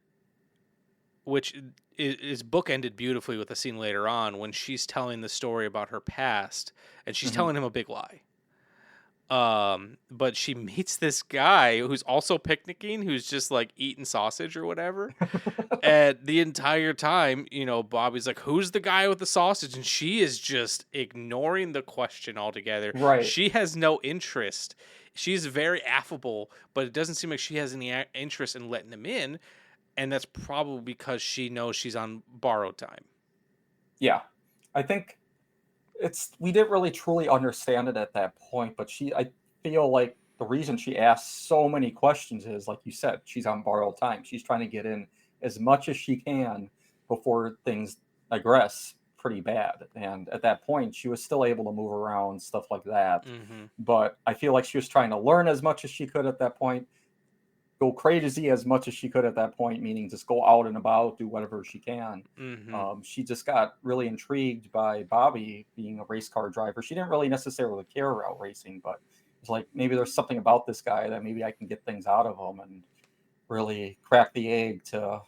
is bookended beautifully with a scene later on when she's telling the story about her past and she's telling him a big lie. But she meets this guy who's also picnicking, who's just like eating sausage or whatever. And the entire time, Bobby's like, who's the guy with the sausage? And she is just ignoring the question altogether. Right. She has no interest. She's very affable, but it doesn't seem like she has any interest in letting him in. And that's probably because she knows she's on borrowed time. Yeah. I think we didn't really truly understand it at that point, but I feel like the reason she asks so many questions is, like you said, she's on borrowed time. She's trying to get in as much as she can before things digress pretty bad. And at that point, she was still able to move around, stuff like that. Mm-hmm. But I feel like she was trying to learn as much as she could at that point, go crazy as much as she could at that point, meaning just go out and about, do whatever she can. Mm-hmm. She just got really intrigued by Bobby being a race car driver. She didn't really necessarily care about racing, but it's like, maybe there's something about this guy that maybe I can get things out of him and really crack the egg to,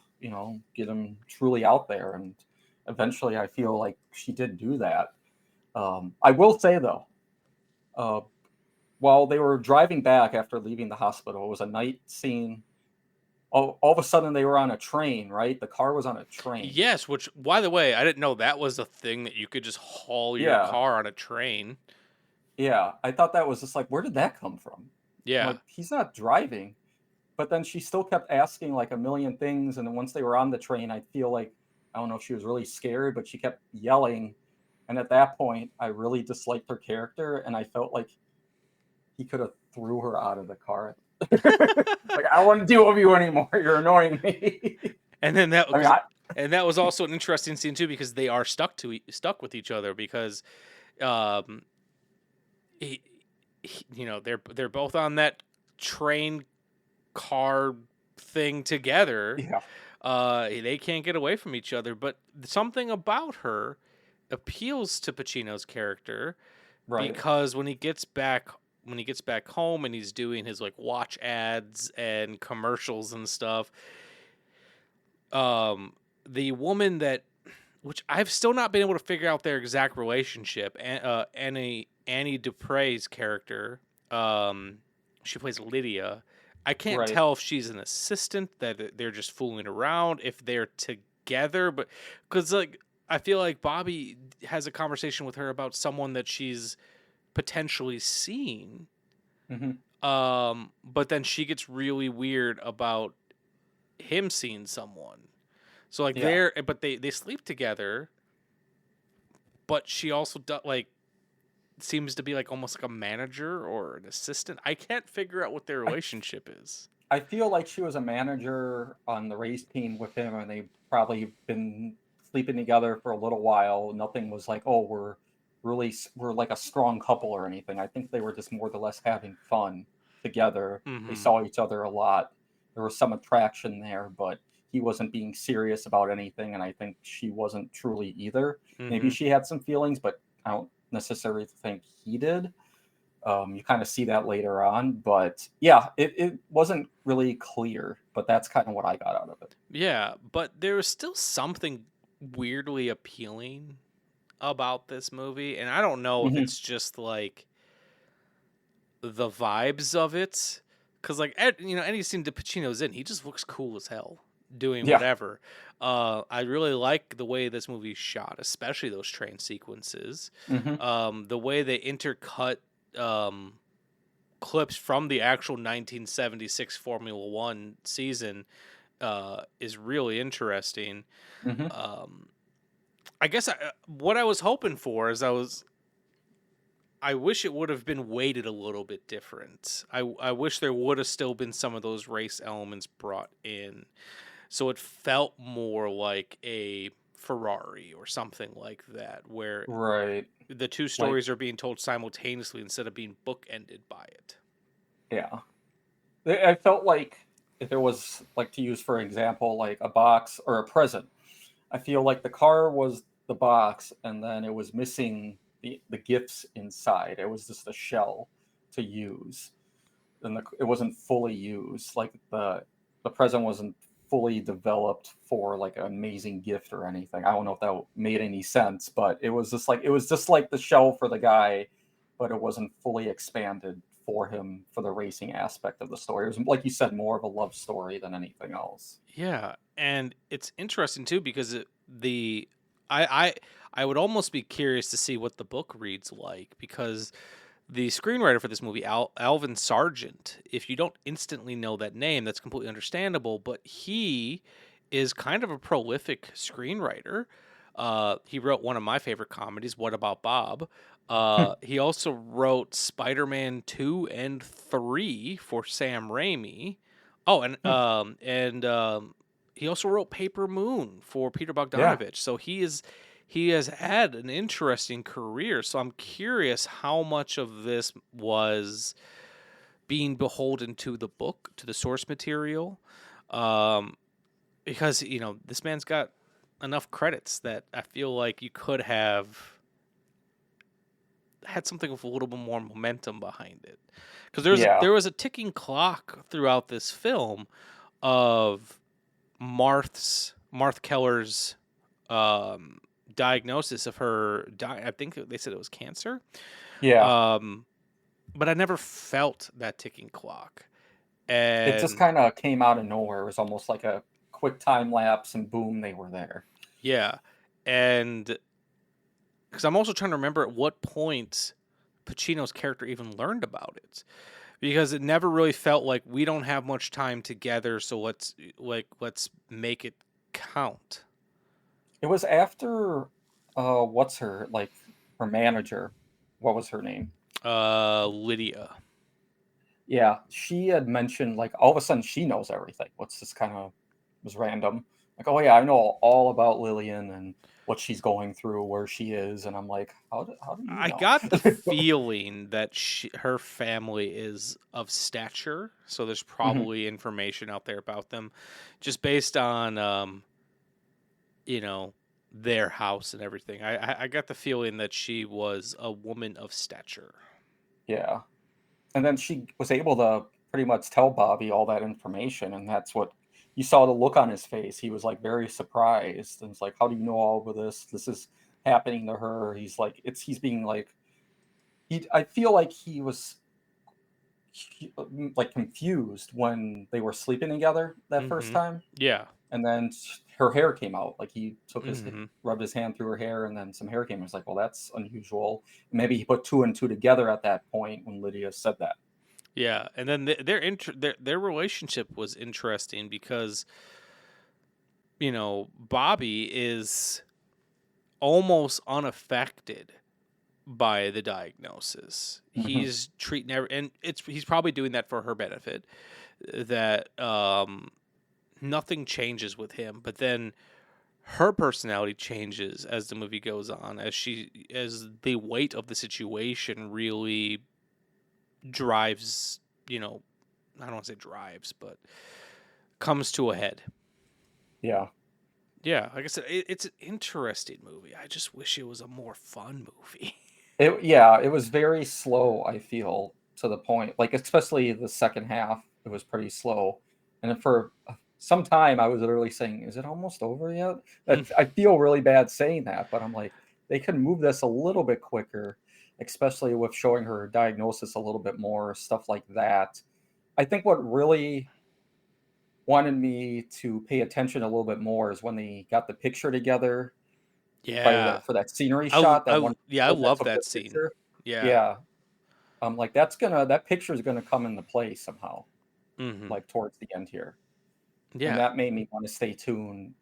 get him truly out there. And eventually I feel like she did do that. I will say though, while they were driving back after leaving the hospital, it was a night scene. All of a sudden they were on a train, right? The car was on a train. Yes, which, by the way, I didn't know that was a thing, that you could just haul your Yeah. car on a train. Yeah, I thought that was just like, where did that come from? Yeah. Like, he's not driving. But then she still kept asking like a million things. And then once they were on the train, I feel like, I don't know if she was really scared, but she kept yelling. And at that point, I really disliked her character. And I felt like he could have threw her out of the car. Like, I don't want to deal with you anymore. You're annoying me. And then that, I mean, and that was also an interesting scene too, because they are stuck with each other, because, they're both on that train car thing together. yeah. They can't get away from each other, but something about her appeals to Pacino's character, Right. because when he gets back home and he's doing his like watch ads and commercials and stuff, the woman which I've still not been able to figure out their exact relationship, Annie Dupre's character, she plays Lydia. I can't Right. tell if she's an assistant, that they're just fooling around, if they're together, but because like I feel like Bobby has a conversation with her about someone that she's potentially seen, but then she gets really weird about him seeing someone. So like Yeah. they sleep together, but she also seems to be like almost like a manager or an assistant. I can't figure out what their relationship is. I feel like she was a manager on the race team with him, and they probably been sleeping together for a little while. Nothing was like, oh, we're like a strong couple or anything. I think they were just more or less having fun together. Mm-hmm. They saw each other a lot. There was some attraction there, but he wasn't being serious about anything, and I think she wasn't truly either. Mm-hmm. Maybe she had some feelings, but I don't necessarily think he did. You kind of see that later on, but yeah, it wasn't really clear, but that's kind of what I got out of it. Yeah, but there was still something weirdly appealing about this movie, and I don't know if it's just like the vibes of it, because like any scene that Pacino's in, he just looks cool as hell doing whatever. I really like the way this movie's shot, especially those train sequences. The way they intercut clips from the actual 1976 Formula One season is really interesting. I guess what I was hoping for is I wish it would have been weighted a little bit different. I wish there would have still been some of those race elements brought in, so it felt more like a Ferrari or something like that, where the two stories are being told simultaneously instead of being bookended by it. Yeah. I felt like if it was, like, to use for example, like a box or a present, I feel like the car was the box, and then it was missing the gifts inside. It was just a shell to use, and it wasn't fully used. Like the present wasn't fully developed for like an amazing gift or anything. I don't know if that made any sense, but it was just like the shell for the guy, but it wasn't fully expanded for him for the racing aspect of the story. It was, like you said, more of a love story than anything else. Yeah, and it's interesting too, because I would almost be curious to see what the book reads like, because the screenwriter for this movie, Alvin Sargent, if you don't instantly know that name, that's completely understandable, but he is kind of a prolific screenwriter. He wrote one of my favorite comedies, What About Bob? He also wrote Spider-Man 2 and 3 for Sam Raimi. Oh, and he also wrote Paper Moon for Peter Yeah. Bogdanovich. So he has had an interesting career. So I'm curious how much of this was being beholden to the book, to the source material, because this man's got enough credits that I feel like you could have had something with a little bit more momentum behind it, because Yeah. there was a ticking clock throughout this film of Marthe Keller's diagnosis of her I think they said it was cancer. Yeah. But I never felt that ticking clock. It just And kind of came out of nowhere. It was almost like a quick time lapse, and boom, they were there. yeah, and because I'm also trying to remember at what point Pacino's character even learned about it, because it never really felt like we don't have much time together, so let's make it count. It was after, what's her her manager? What was her name? Lydia. Yeah, she had mentioned like all of a sudden she knows everything. What's this kind of was random? Like, oh yeah, I know all about Lillian and what she's going through, where she is, and I'm like, how do you I know? got the feeling that her family is of stature, so there's Mhm. probably information out there about them, just based on their house and everything. I got the feeling that she was a woman of stature. Yeah, and then she was able to pretty much tell Bobby all that information, and that's what you saw the look on his face. He was like very surprised, and it's like, how do you know all of this? This is happening to her. He's like, he's being like, I feel like he was like confused when they were sleeping together that first Mm-hmm. time, Yeah. and then her hair came out. Like he took his Mm-hmm. rubbed his hand through her hair, and then some hair came. I was like, well, that's unusual. Maybe he put two and two together at that point when Lydia said that. Yeah, and then their relationship was interesting because Bobby is almost unaffected by the diagnosis. Hmm. He's treating and he's probably doing that for her benefit. That nothing changes with him, but then her personality changes as the movie goes on, as the weight of the situation really drives. I don't want to say drives, but comes to a head. Yeah. Yeah, like I said, it's an interesting movie. I just wish it was a more fun movie. It was very slow, I feel, to the point. Like especially the second half, it was pretty slow. And then for some time I was literally saying, is it almost over yet? I feel really bad saying that, but I'm like, they could move this a little bit quicker, especially with showing her diagnosis a little bit more, stuff like that. I think what really wanted me to pay attention a little bit more is when they got the picture together Yeah, for that scenery shot, that one yeah, I that love took the that scene. picture. Yeah. Yeah, like that picture is gonna come into play somehow, Hmm. like towards the end here, and Yeah. that made me want to stay tuned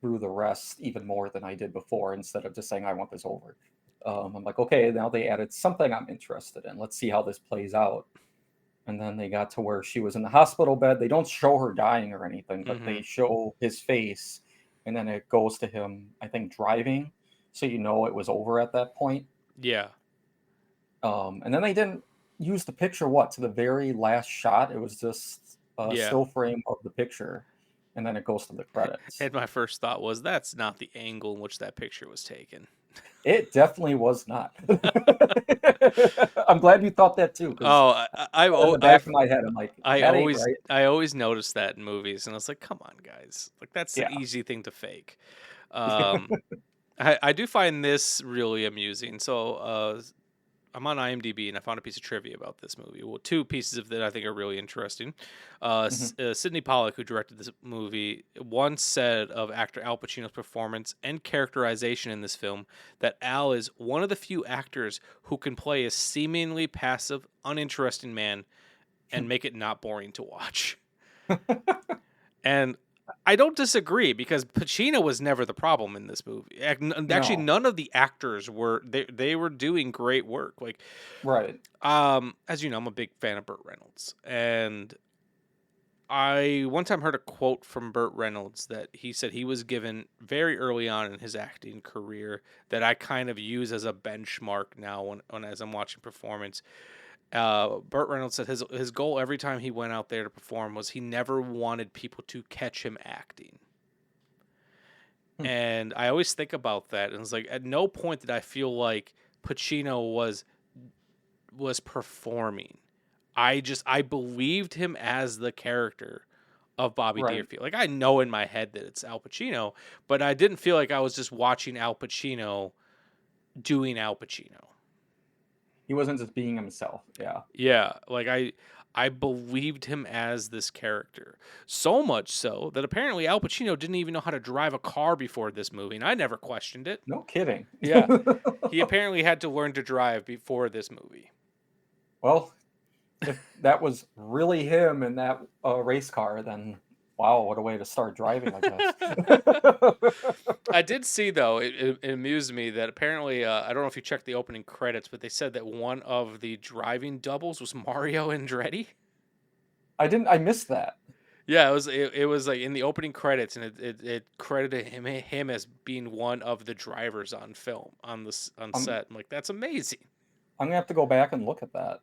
through the rest even more than I did before. Instead of just saying I want this over, I'm like, okay, now they added something I'm interested in. Let's see how this plays out. And then they got to where she was in the hospital bed. They don't show her dying or anything, but Hmm. they show his face, and then it goes to him, I think, driving. So you know it was over at that point. Yeah. And then they didn't use the picture what to the very last shot. It was just a Yeah. still frame of the picture, and then it goes to the credits. And my first thought was that's not the angle in which that picture was taken. It definitely was not. I'm glad you thought that too, because Oh, in the back of my head, I'm like, that ain't right. I always noticed that in movies, and I was like, come on, guys, like that's an Yeah. easy thing to fake. Um, I do find this really amusing. So I'm on IMDb and I found a piece of trivia about this movie. Well, two pieces of that I think are really interesting. Mhm. Sidney Pollack, who directed this movie, once said of actor Al Pacino's performance and characterization in this film that Al is one of the few actors who can play a seemingly passive, uninteresting man and make it not boring to watch. And I don't disagree because Pacino was never the problem in this movie. Actually, No. none of the actors were. They were doing great work. Like, Right. as you know, I'm a big fan of Burt Reynolds, and I one time heard a quote from Burt Reynolds that he said he was given very early on in his acting career that I kind of use as a benchmark now when as I'm watching performance. Burt Reynolds said his goal every time he went out there to perform was he never wanted people to catch him acting. Hmm. And I always think about that, and it's like at no point did I feel like Pacino was performing. I believed him as the character of Bobby Right. Deerfield. Like I know in my head that it's Al Pacino, but I didn't feel like I was just watching Al Pacino doing Al Pacino. He wasn't just being himself. Yeah. Yeah, like I believed him as this character. So much so that apparently Al Pacino didn't even know how to drive a car before this movie, and I never questioned it. No kidding. Yeah. He apparently had to learn to drive before this movie. Well, if that was really him in that race car, then wow, what a way to start driving, I guess. I did see though, it amused me that apparently I don't know if you checked the opening credits, but they said that one of the driving doubles was Mario Andretti. I missed that. Yeah, it was like in the opening credits, and it credited him as being one of the drivers on film on set. I'm like, that's amazing. I'm gonna have to go back and look at that.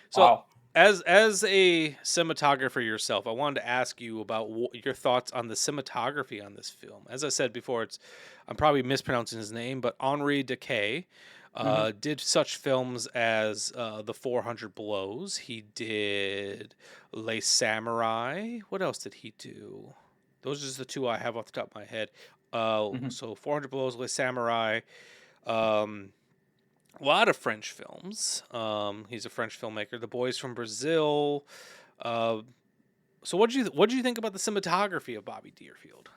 So, wow. as a cinematographer yourself, I wanted to ask you about your thoughts on the cinematography on this film. As I said before, I'm probably mispronouncing his name, but Henri Decay did such films as The 400 Blows. He did Les Samurai. What else did he do? Those are just the two I have off the top of my head. So 400 Blows, Les Samurai. A lot of French films. He's a French filmmaker. The Boys from Brazil. So what do you think about the cinematography of Bobby Deerfield?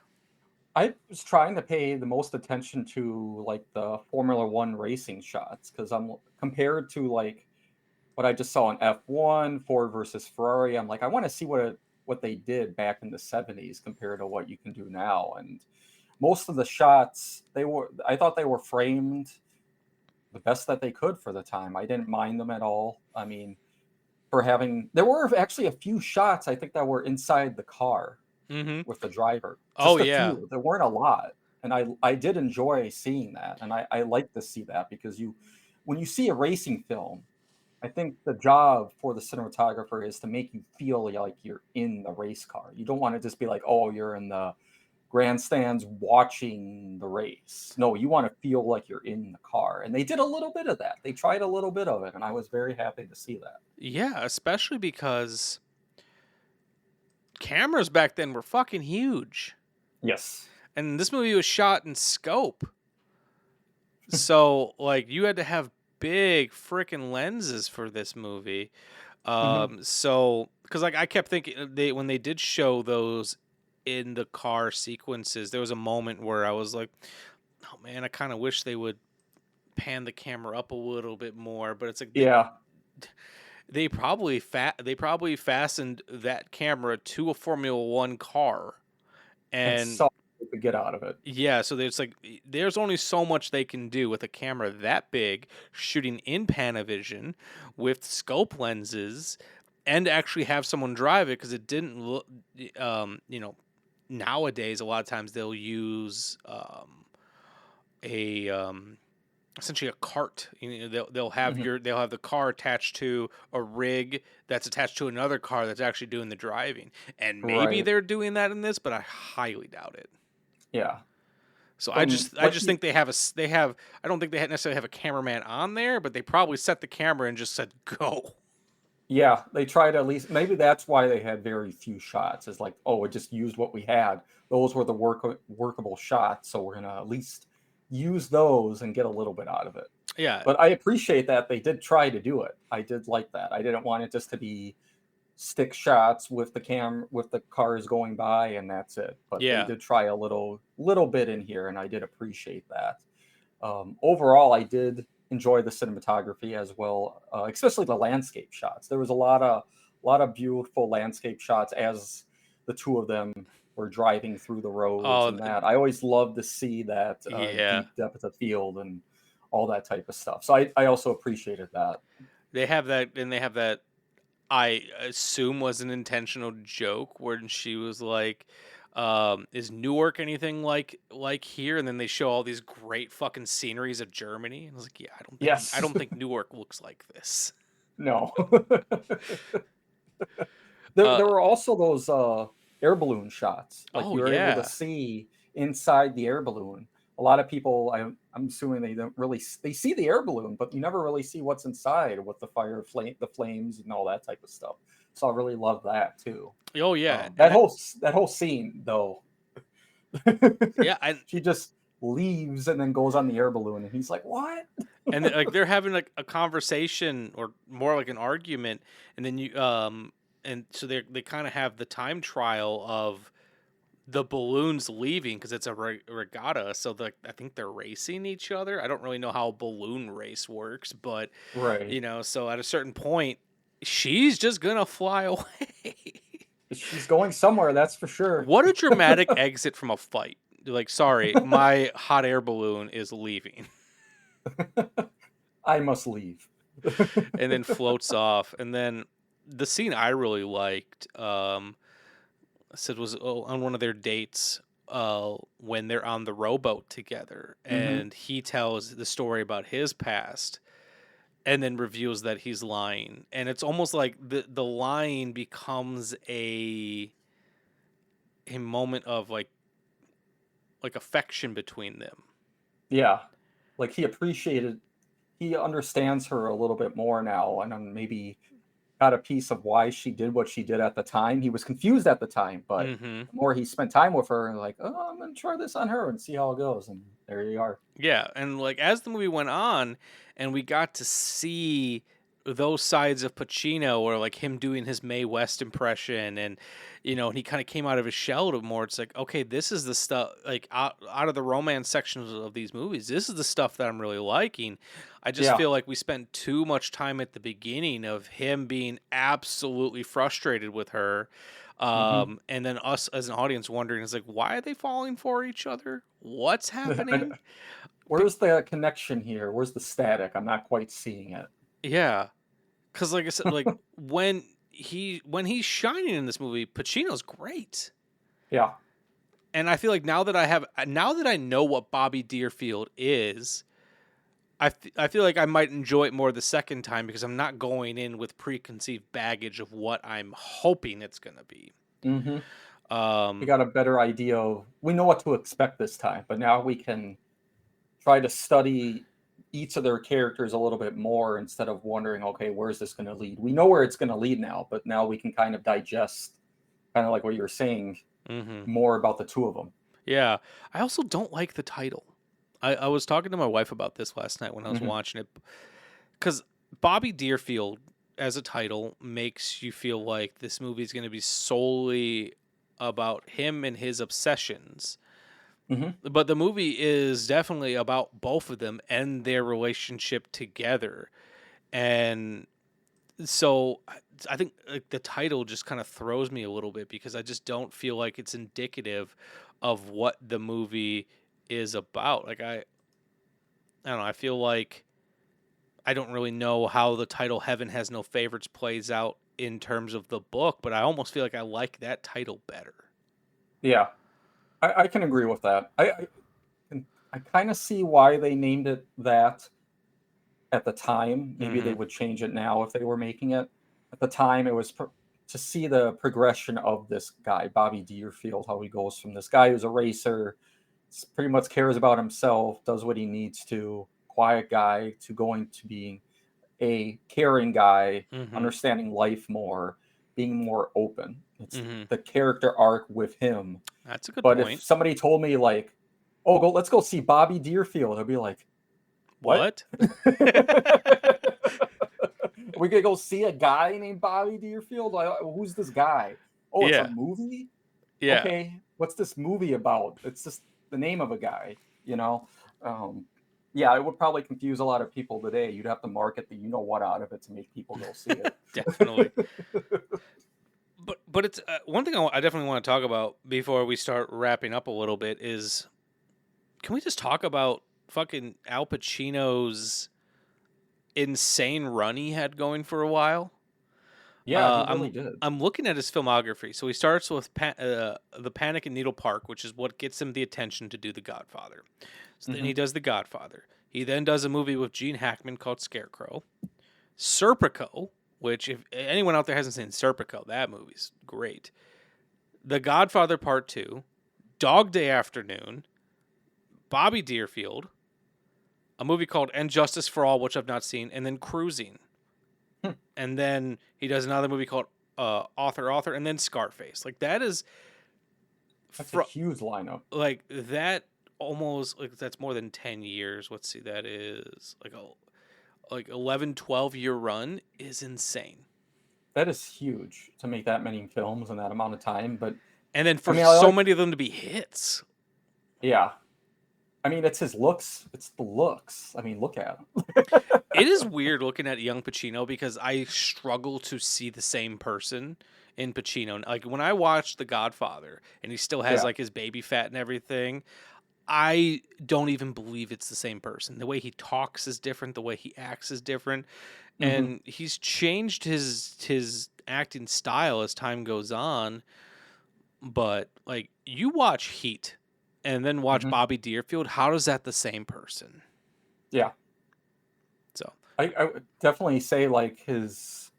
I was trying to pay the most attention to like the Formula One racing shots because I'm compared to like what I just saw in F1, Ford versus Ferrari. I'm like, I want to see what they did back in the 70s compared to what you can do now. And most of the shots I thought they were framed the best that they could for the time. I didn't mind them at all. I mean, there were actually a few shots I think that were inside the car with the driver. Just a few. There weren't a lot. And I did enjoy seeing that. And I like to see that because when you see a racing film, I think the job for the cinematographer is to make you feel like you're in the race car. You don't want to just be like, oh, you're in the grandstands watching the race. No, you want to feel like you're in the car. And they did a little bit of that. They tried a little bit of it, and I was very happy to see that. Yeah, especially because cameras back then were fucking huge. Yes. And this movie was shot in scope. So, like, you had to have big freaking lenses for this movie. So, because like I kept thinking when they did show those in the car sequences, there was a moment where I was like, oh man, I kind of wish they would pan the camera up a little bit more, but it's like they probably fastened that camera to a Formula One car and saw what they could get out of it. Yeah, so there's only so much they can do with a camera that big shooting in Panavision with scope lenses and actually have someone drive it because it didn't look nowadays, a lot of times they'll use essentially a cart. They'll have they'll have the car attached to a rig that's attached to another car that's actually doing the driving. And maybe they're doing that in this, but I highly doubt it. Yeah. So I just think I don't think they necessarily have a cameraman on there, but they probably set the camera and just said go. Yeah, they tried at least. Maybe that's why they had very few shots. It's like, oh, we just used what we had. Those were the workable shots, so we're gonna at least use those and get a little bit out of it. Yeah. But I appreciate that they did try to do it. I did like that. I didn't want it just to be stick shots with the cars going by and that's it. But they did try a little bit in here, and I did appreciate that. Overall, I did enjoy the cinematography as well, especially the landscape shots. There was a lot of beautiful landscape shots as the two of them were driving through the roads Oh, and that. I always love to see that yeah. deep depth of field and all that type of stuff. So I also appreciated that. They have that, and they have that. I assume was an intentional joke when she was like, "Is Newark anything like here?" And then they show all these great fucking sceneries of Germany, and I was like, "Yeah, I don't think Newark looks like this." No. Uh, There were also those air balloon shots. Like oh you were able to yeah, see inside the air balloon. A lot of people, I'm assuming they don't really they see the air balloon, but you never really see what's inside with the the flames and all that type of stuff. So I really love that too. oh yeah, That whole scene though, yeah, and she just leaves and then goes on the air balloon, and he's like, "What?" like they're having like a conversation or more like an argument, and then and so they kind of have the time trial of the balloons leaving because it's a regatta, so I think they're racing each other. I don't really know how a balloon race works, but Right. so at a certain point, she's just gonna fly away. She's going somewhere, that's for sure. What a dramatic exit from a fight! Like, sorry, my hot air balloon is leaving, I must leave. and then floats off. And then the scene I really liked, said was on one of their dates when they're on the rowboat together, and he tells the story about his past and then reveals that he's lying, and it's almost like the lying becomes a moment of like affection between them. Yeah. Like he understands her a little bit more now, and then maybe got a piece of why she did what she did at the time. He was confused at the time, but the more he spent time with her, and like, oh, I'm gonna try this on her and see how it goes. And there you are. Yeah, and like as the movie went on and we got to see those sides of Pacino, or like him doing his Mae West impression, and and he kind of came out of his shell a little more. It's like, okay, this is the stuff, like out of the romance sections of these movies, this is the stuff that I'm really liking. I just Yeah. feel like we spent too much time at the beginning of him being absolutely frustrated with her. And then us as an audience wondering, it's like, why are they falling for each other? What's happening? Where's the connection here? Where's the static? I'm not quite seeing it. Yeah. Because, like I said, like when he's shining in this movie, Pacino's great, Yeah. and I feel like now that I know what Bobby Deerfield is, I feel like I might enjoy it more the second time because I'm not going in with preconceived baggage of what I'm hoping it's gonna be. We Um, got a better idea of, we know what to expect this time, but now we can try to study each of their characters a little bit more instead of wondering, okay, where's this going to lead? We know where it's going to lead now, but now we can kind of digest, kind of like what you were saying, more about the two of them. yeah, I also don't like the title. I was talking to my wife about this last night when I was watching it, because Bobby Deerfield as a title makes you feel like this movie is going to be solely about him and his obsessions. But the movie is definitely about both of them and their relationship together. And so I think like the title just kind of throws me a little bit because I just don't feel like it's indicative of what the movie is about. Like I don't know, I feel like I don't really know how the title Heaven Has No Favorites plays out in terms of the book, but I almost feel like I like that title better. Yeah, I can agree with that. I kind of see why they named it that at the time. Maybe they would change it now if they were making it. At the time, it was to see the progression of this guy, Bobby Deerfield, how he goes from this guy who's a racer, pretty much cares about himself, does what he needs to, quiet guy, to going to being a caring guy, understanding life more, being more open. It's the character arc with him. That's a good But point. if somebody told me like, "Oh, let's go see Bobby Deerfield," I'd be like, "What? We could go see a guy named Bobby Deerfield? Who's this guy? Oh, it's a movie? Yeah. Okay, what's this movie about? It's just the name of a guy, you know?" Yeah, it would probably confuse a lot of people today. You'd have to market the you know what out of it to make people go see it. Definitely. But But it's one thing I definitely want to talk about before we start wrapping up a little bit is, can we just talk about fucking Al Pacino's insane run he had going for a while? Yeah, he really did. I'm looking at his filmography. So he starts with The Panic in Needle Park, which is what gets him the attention to do The Godfather. So then he does The Godfather. He then does a movie with Gene Hackman called Scarecrow. Serpico, which if anyone out there hasn't seen Serpico, that movie's great. The Godfather Part 2, Dog Day Afternoon, Bobby Deerfield, a movie called And Justice for All, which I've not seen, and then Cruising. And then he does another movie called Author, and then Scarface. Like that's a huge lineup. Like that almost, like that's more than 10 years. Let's see, that is like 11, 12-year run is insane. That is huge to make that many films in that amount of time. And then for so many of them to be hits. Yeah. I mean, it's his looks. It's the looks. I mean, look at him. It is weird looking at young Pacino because I struggle to see the same person in Pacino. Like when I watch The Godfather and he still has like his baby fat and everything, I don't even believe it's the same person. The way he talks is different. The way he acts is different. And he's changed his acting style as time goes on. But like you watch Heat and then watch Bobby Deerfield, how is that the same person? Yeah. So I would definitely say like his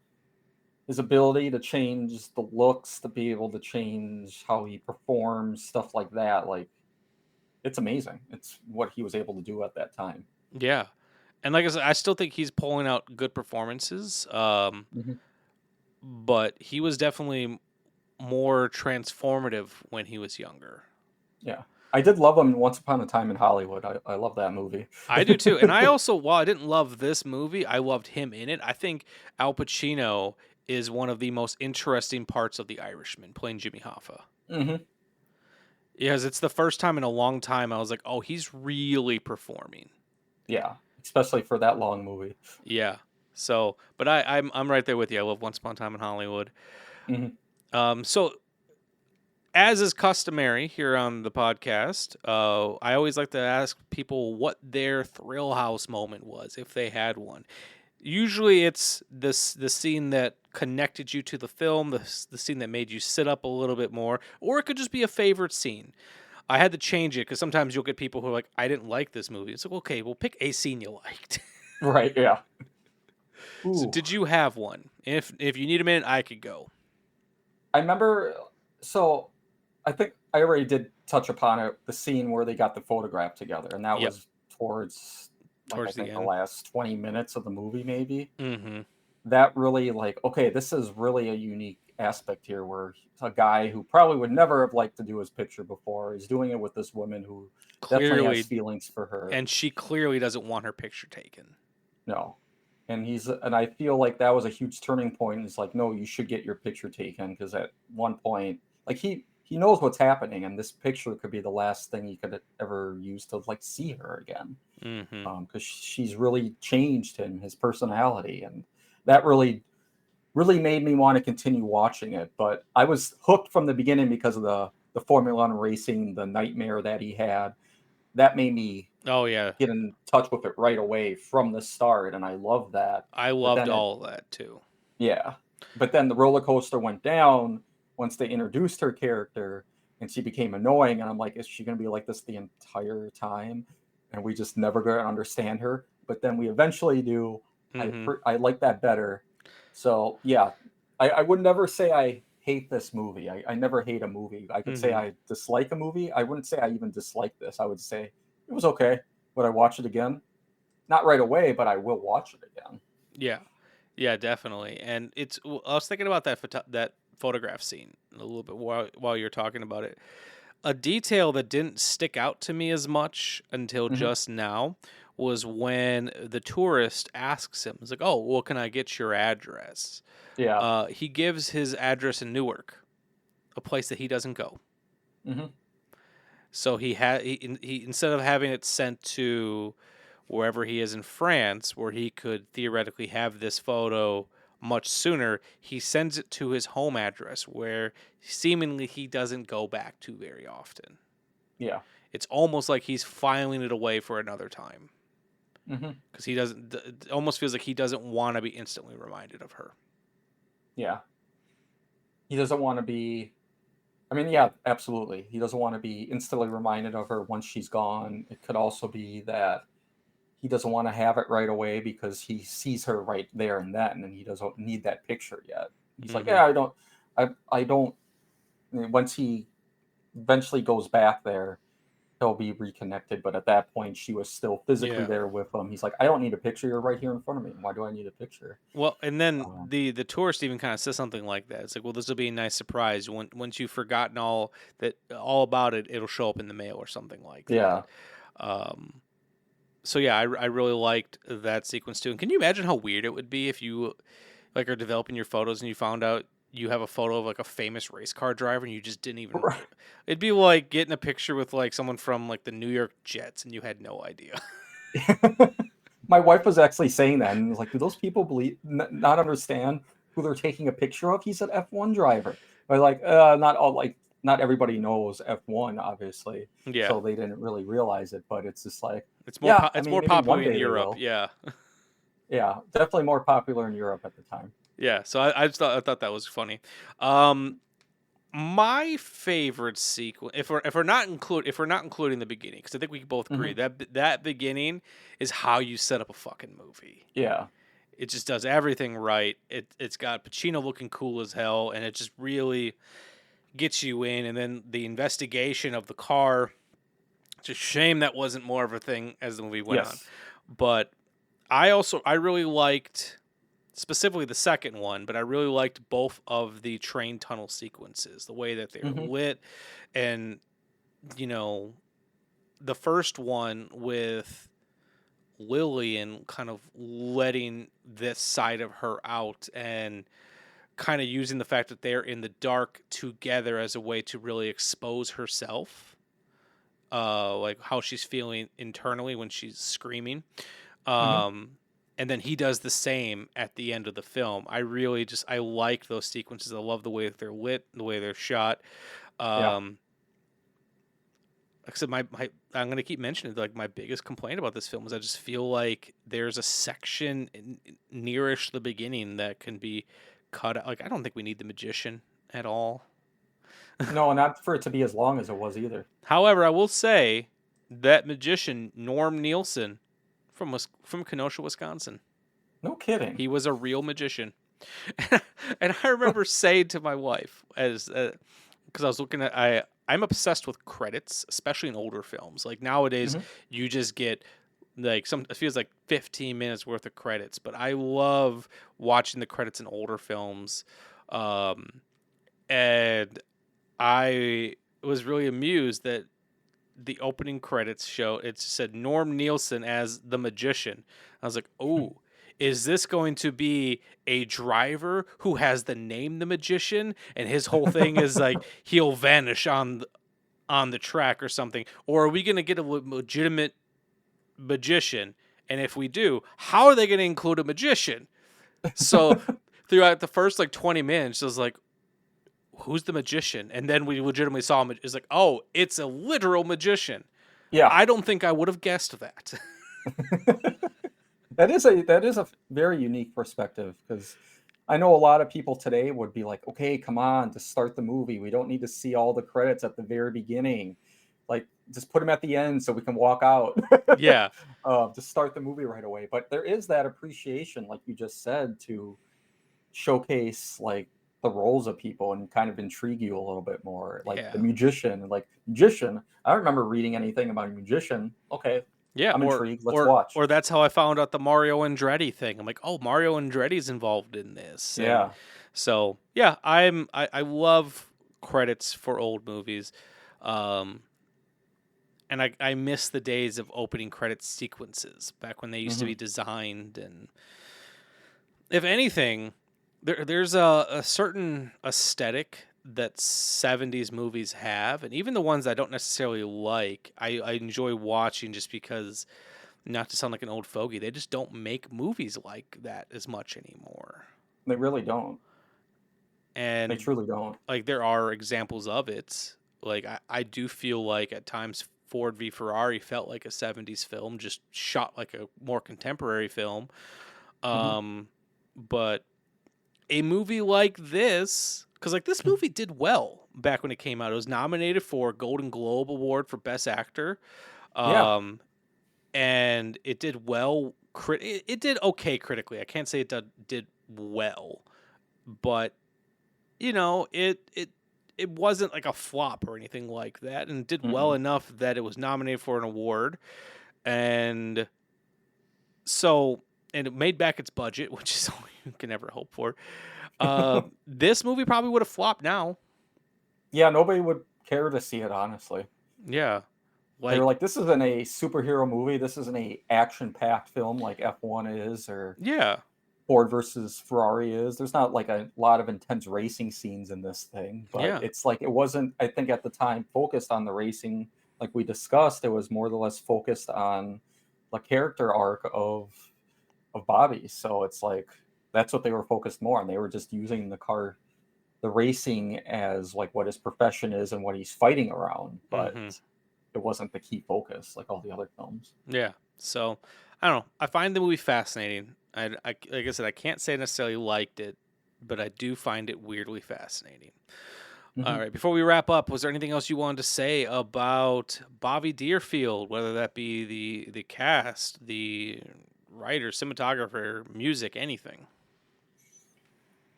ability to change the looks, to be able to change how he performs, stuff like that, like it's amazing. It's what he was able to do at that time. Yeah. And like I said, I still think he's pulling out good performances. But he was definitely more transformative when he was younger. Yeah. I did love him in Once Upon a Time in Hollywood. I love that movie. I do too. And I also, while I didn't love this movie, I loved him in it. I think Al Pacino is one of the most interesting parts of The Irishman, playing Jimmy Hoffa. Because it's the first time in a long time I was like, oh, he's really performing. Yeah, especially for that long movie. Yeah. So, but I'm right there with you. I love Once Upon a Time in Hollywood. So, as is customary here on the podcast, I always like to ask people what their Thrill House moment was, if they had one. Usually it's the scene that connected you to the film, the scene that made you sit up a little bit more, or it could just be a favorite scene. I had to change it because sometimes you'll get people who are like, I didn't like this movie. It's like, okay, well, pick a scene you liked. Right, yeah. So did you have one? If you need a minute, I could go. I remember, so I think I already did touch upon it, the scene where they got the photograph together, and that was towards I think the last 20 minutes of the movie, maybe. That really, like, okay, this is really a unique aspect here where a guy who probably would never have liked to do his picture before is doing it with this woman who definitely has feelings for her. And she clearly doesn't want her picture taken. No. And I feel like that was a huge turning point. It's like, no, you should get your picture taken, because at one point, like he knows what's happening, and this picture could be the last thing he could ever use to like see her again, because she's really changed him, his personality, and that really made me want to continue watching it. But I was hooked from the beginning because of the Formula One racing, the nightmare that he had. That made me get in touch with it right away from the start, and I loved that. I loved all of that too. Yeah, but then the roller coaster went down once they introduced her character, and she became annoying, and I'm like, is she going to be like this the entire time? And we just never going to understand her. But then we eventually do. I like that better. So yeah, I would never say I hate this movie. I never hate a movie. I could say I dislike a movie. I wouldn't say I even dislike this. I would say it was okay. Would I watch it again? Not right away, but I will watch it again. Yeah, definitely. And I was thinking about that photograph scene a little bit while you're talking about it. A detail that didn't stick out to me as much until just now was when the tourist asks him, he's like, oh, well, can I get your address? Yeah. He gives his address in Newark, a place that he doesn't go. So he instead of having it sent to wherever he is in France, where he could theoretically have this photo much sooner. He sends it to his home address where seemingly he doesn't go back to very often. Yeah. It's almost like he's filing it away for another time. Because he doesn't, it almost feels like he doesn't want to be instantly reminded of her. Yeah. He doesn't want to be, I mean, yeah, absolutely. He doesn't want to be instantly reminded of her once she's gone. It could also be that he doesn't want to have it right away because he sees her right there and then, and he doesn't need that picture yet. He's like, yeah, I don't, once he eventually goes back there, he'll be reconnected. But at that point, she was still physically there with him. He's like, I don't need a picture. You're right here in front of me. Why do I need a picture? Well, and then the tourist even kind of says something like that. It's like, well, this will be a nice surprise. Once you've forgotten all about it, it'll show up in the mail or something like that. Yeah. So yeah, I really liked that sequence too. And can you imagine how weird it would be if you like are developing your photos and you found out you have a photo of like a famous race car driver and you just didn't even. It'd be like getting a picture with like someone from like the New York Jets and you had no idea. My wife was actually saying that and was like, do those people not understand who they're taking a picture of? He's an F1 driver. But like, not everybody knows F1, obviously. Yeah. So they didn't really realize it, but it's just like it's more more maybe popular in Europe. Yeah. Yeah, definitely more popular in Europe at the time. Yeah, so I thought that was funny. My favorite sequence, if we're not including the beginning, because I think we both agree that beginning is how you set up a fucking movie. Yeah, it just does everything right. It's got Pacino looking cool as hell, and it just really gets you in. And then the investigation of the car. It's a shame that wasn't more of a thing as the movie went on. But I really liked. Specifically the second one, but I really liked both of the train tunnel sequences, the way that they're lit, and the first one with Lillian kind of letting this side of her out and kind of using the fact that they're in the dark together as a way to really expose herself, like how she's feeling internally when she's screaming. And then he does the same at the end of the film. I like those sequences. I love the way that they're lit, the way they're shot. Like I said, I'm going to keep mentioning it, like my biggest complaint about this film is I just feel like there's a section nearish the beginning that can be cut out. Like I don't think we need the magician at all. No, not for it to be as long as it was either. However, I will say that magician Norm Nielsen from Kenosha, Wisconsin. No kidding. He was a real magician. And I remember saying to my wife, because I was looking at, I'm obsessed with credits, especially in older films. Like nowadays, you just get like it feels like 15 minutes worth of credits. But I love watching the credits in older films. And I was really amused that the opening credits show it said Norm Nielsen as the magician. I was like, oh, is this going to be a driver who has the name the magician and his whole thing is like he'll vanish on the track or something? Or are we going to get a legitimate magician? And if we do, how are they going to include a magician? So throughout the first like 20 minutes, I was like, who's the magician? And then we legitimately saw him. It's like, oh, it's a literal magician. Yeah. I don't think I would have guessed that. That is a very unique perspective, because I know a lot of people today would be like, okay, come on, to start the movie, we don't need to see all the credits at the very beginning. Like, just put them at the end so we can walk out. Yeah. To start the movie right away. But there is that appreciation, like you just said, to showcase like the roles of people and kind of intrigue you a little bit more. Like the magician, I don't remember reading anything about a magician. Okay. Yeah, I'm intrigued. Let's watch. Or that's how I found out the Mario Andretti thing. I'm like, oh, Mario Andretti's involved in this. Yeah. So yeah, I love credits for old movies, and I miss the days of opening credits sequences back when they used to be designed. And if anything, there's a certain aesthetic that 70s movies have, and even the ones I don't necessarily like, I enjoy watching just because, not to sound like an old fogey, they just don't make movies like that as much anymore. They really don't. They And truly don't. like there are examples of it. Like I do feel like at times Ford v Ferrari felt like a 70s film, just shot like a more contemporary film. Mhm. But a movie like this, because like this movie did well back when it came out. It was nominated for a Golden Globe Award for Best Actor. Yeah. And it did well. It did okay critically. I can't say it did well, but you know, it wasn't like a flop or anything like that, and did well Mm-mm. enough that it was nominated for an award, and so and it made back its budget, which is all you can ever hope for. This movie probably would have flopped now. Yeah, nobody would care to see it, honestly. Yeah, They like were like, this isn't a superhero movie. This isn't a action-packed film like F1 is or yeah, Ford versus Ferrari is. There's not like a lot of intense racing scenes in this thing, but yeah, it's like it wasn't, I think at the time, focused on the racing like we discussed. It was more or less focused on the character arc of Bobby. So it's like that's what they were focused more on. They were just using the racing as like what his profession is and what he's fighting around, but hmm it wasn't the key focus like all the other films. yeah. So I don't know. I find the movie fascinating. Like I said, I can't say I necessarily liked it, but I do find it weirdly fascinating. All Mhm. right. Before we wrap up, was there anything else you wanted to say about Bobby Deerfield, whether that be the cast, the writer, cinematographer, music, anything?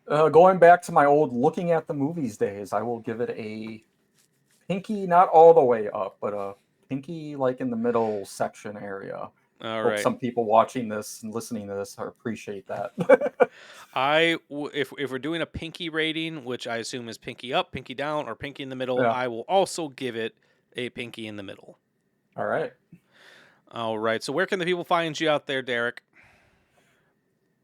Going back to my old looking at the movies days, I will give it a pinky, not all the way up, but a pinky like in the middle section area. All Hope right. some people watching this and listening to this appreciate that. If we're doing a pinky rating, which I assume is pinky up, pinky down, or pinky in the middle, Yeah. I will also give it a pinky in the middle. All right. All right. So where can the people find you out there, Derek?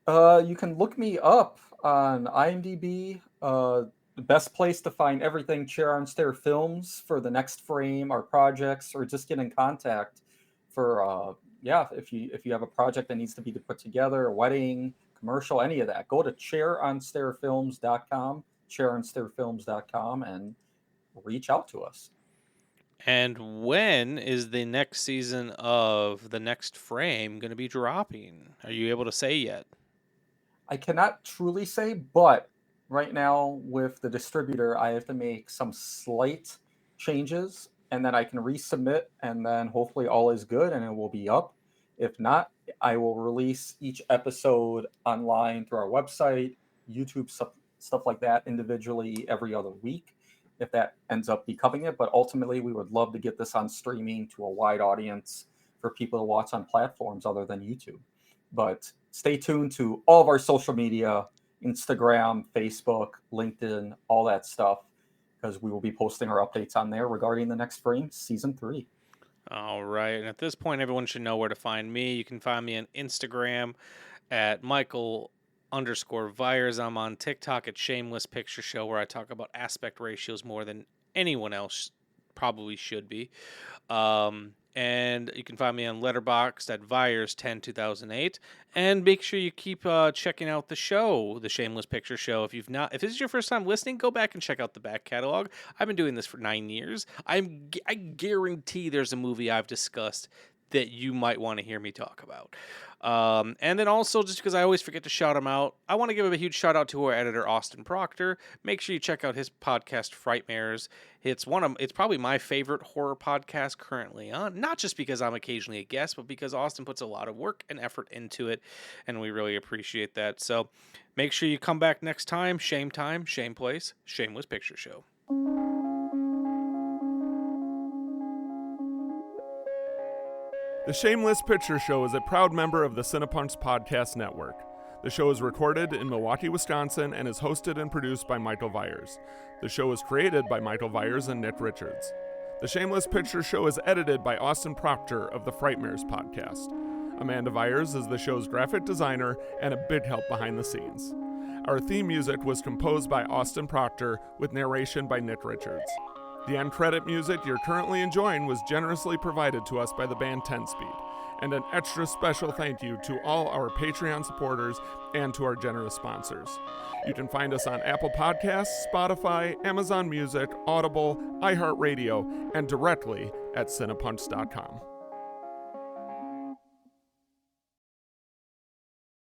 You can look me up on IMDb. The best place to find everything Chair on Stair Films for the next frame, our projects, or just get in contact for yeah, if you have a project that needs to be put together, a wedding, commercial, any of that, go to chaironstairfilms.com, chaironstairfilms.com, and reach out to us. And when is the next season of The Next Frame going to be dropping? Are you able to say yet? I cannot truly say, but right now with the distributor, I have to make some slight changes and then I can resubmit and then hopefully all is good and it will be up. If not, I will release each episode online through our website, YouTube, stuff like that individually every other week if that ends up becoming it. But ultimately, we would love to get this on streaming to a wide audience for people to watch on platforms other than YouTube. But stay tuned to all of our social media, Instagram, Facebook, LinkedIn, all that stuff, because we will be posting our updates on there regarding The Next Frame Season 3. All right. And at this point, everyone should know where to find me. You can find me on Instagram at Michael_Vyers. I'm on TikTok at Shameless Picture Show, where I talk about aspect ratios more than anyone else probably should be. And you can find me on Letterboxd at Vyers102008. And make sure you keep checking out the show, the Shameless Picture Show. If this is your first time listening, go back and check out the back catalog. I've been doing this for 9 years. I guarantee there's a movie I've discussed that you might want to hear me talk about. And then also, just because I always forget to shout him out, I want to give a huge shout out to our editor, Austin Proctor. Make sure you check out his podcast, Frightmares. It's probably my favorite horror podcast currently on, not just because I'm occasionally a guest, but because Austin puts a lot of work and effort into it, and we really appreciate that. So make sure you come back next time. Shame time, shame place, Shameless Picture Show. The Shameless Picture Show is a proud member of the Cinepunch Podcast Network. The show is recorded in Milwaukee, Wisconsin, and is hosted and produced by Michael Vyers. The show is created by Michael Vyers and Nick Richards. The Shameless Picture Show is edited by Austin Proctor of the Frightmares podcast. Amanda Vyers is the show's graphic designer and a big help behind the scenes. Our theme music was composed by Austin Proctor with narration by Nick Richards. The end credit music you're currently enjoying was generously provided to us by the band 10 Speed. And an extra special thank you to all our Patreon supporters and to our generous sponsors. You can find us on Apple Podcasts, Spotify, Amazon Music, Audible, iHeartRadio, and directly at Cinepunch.com.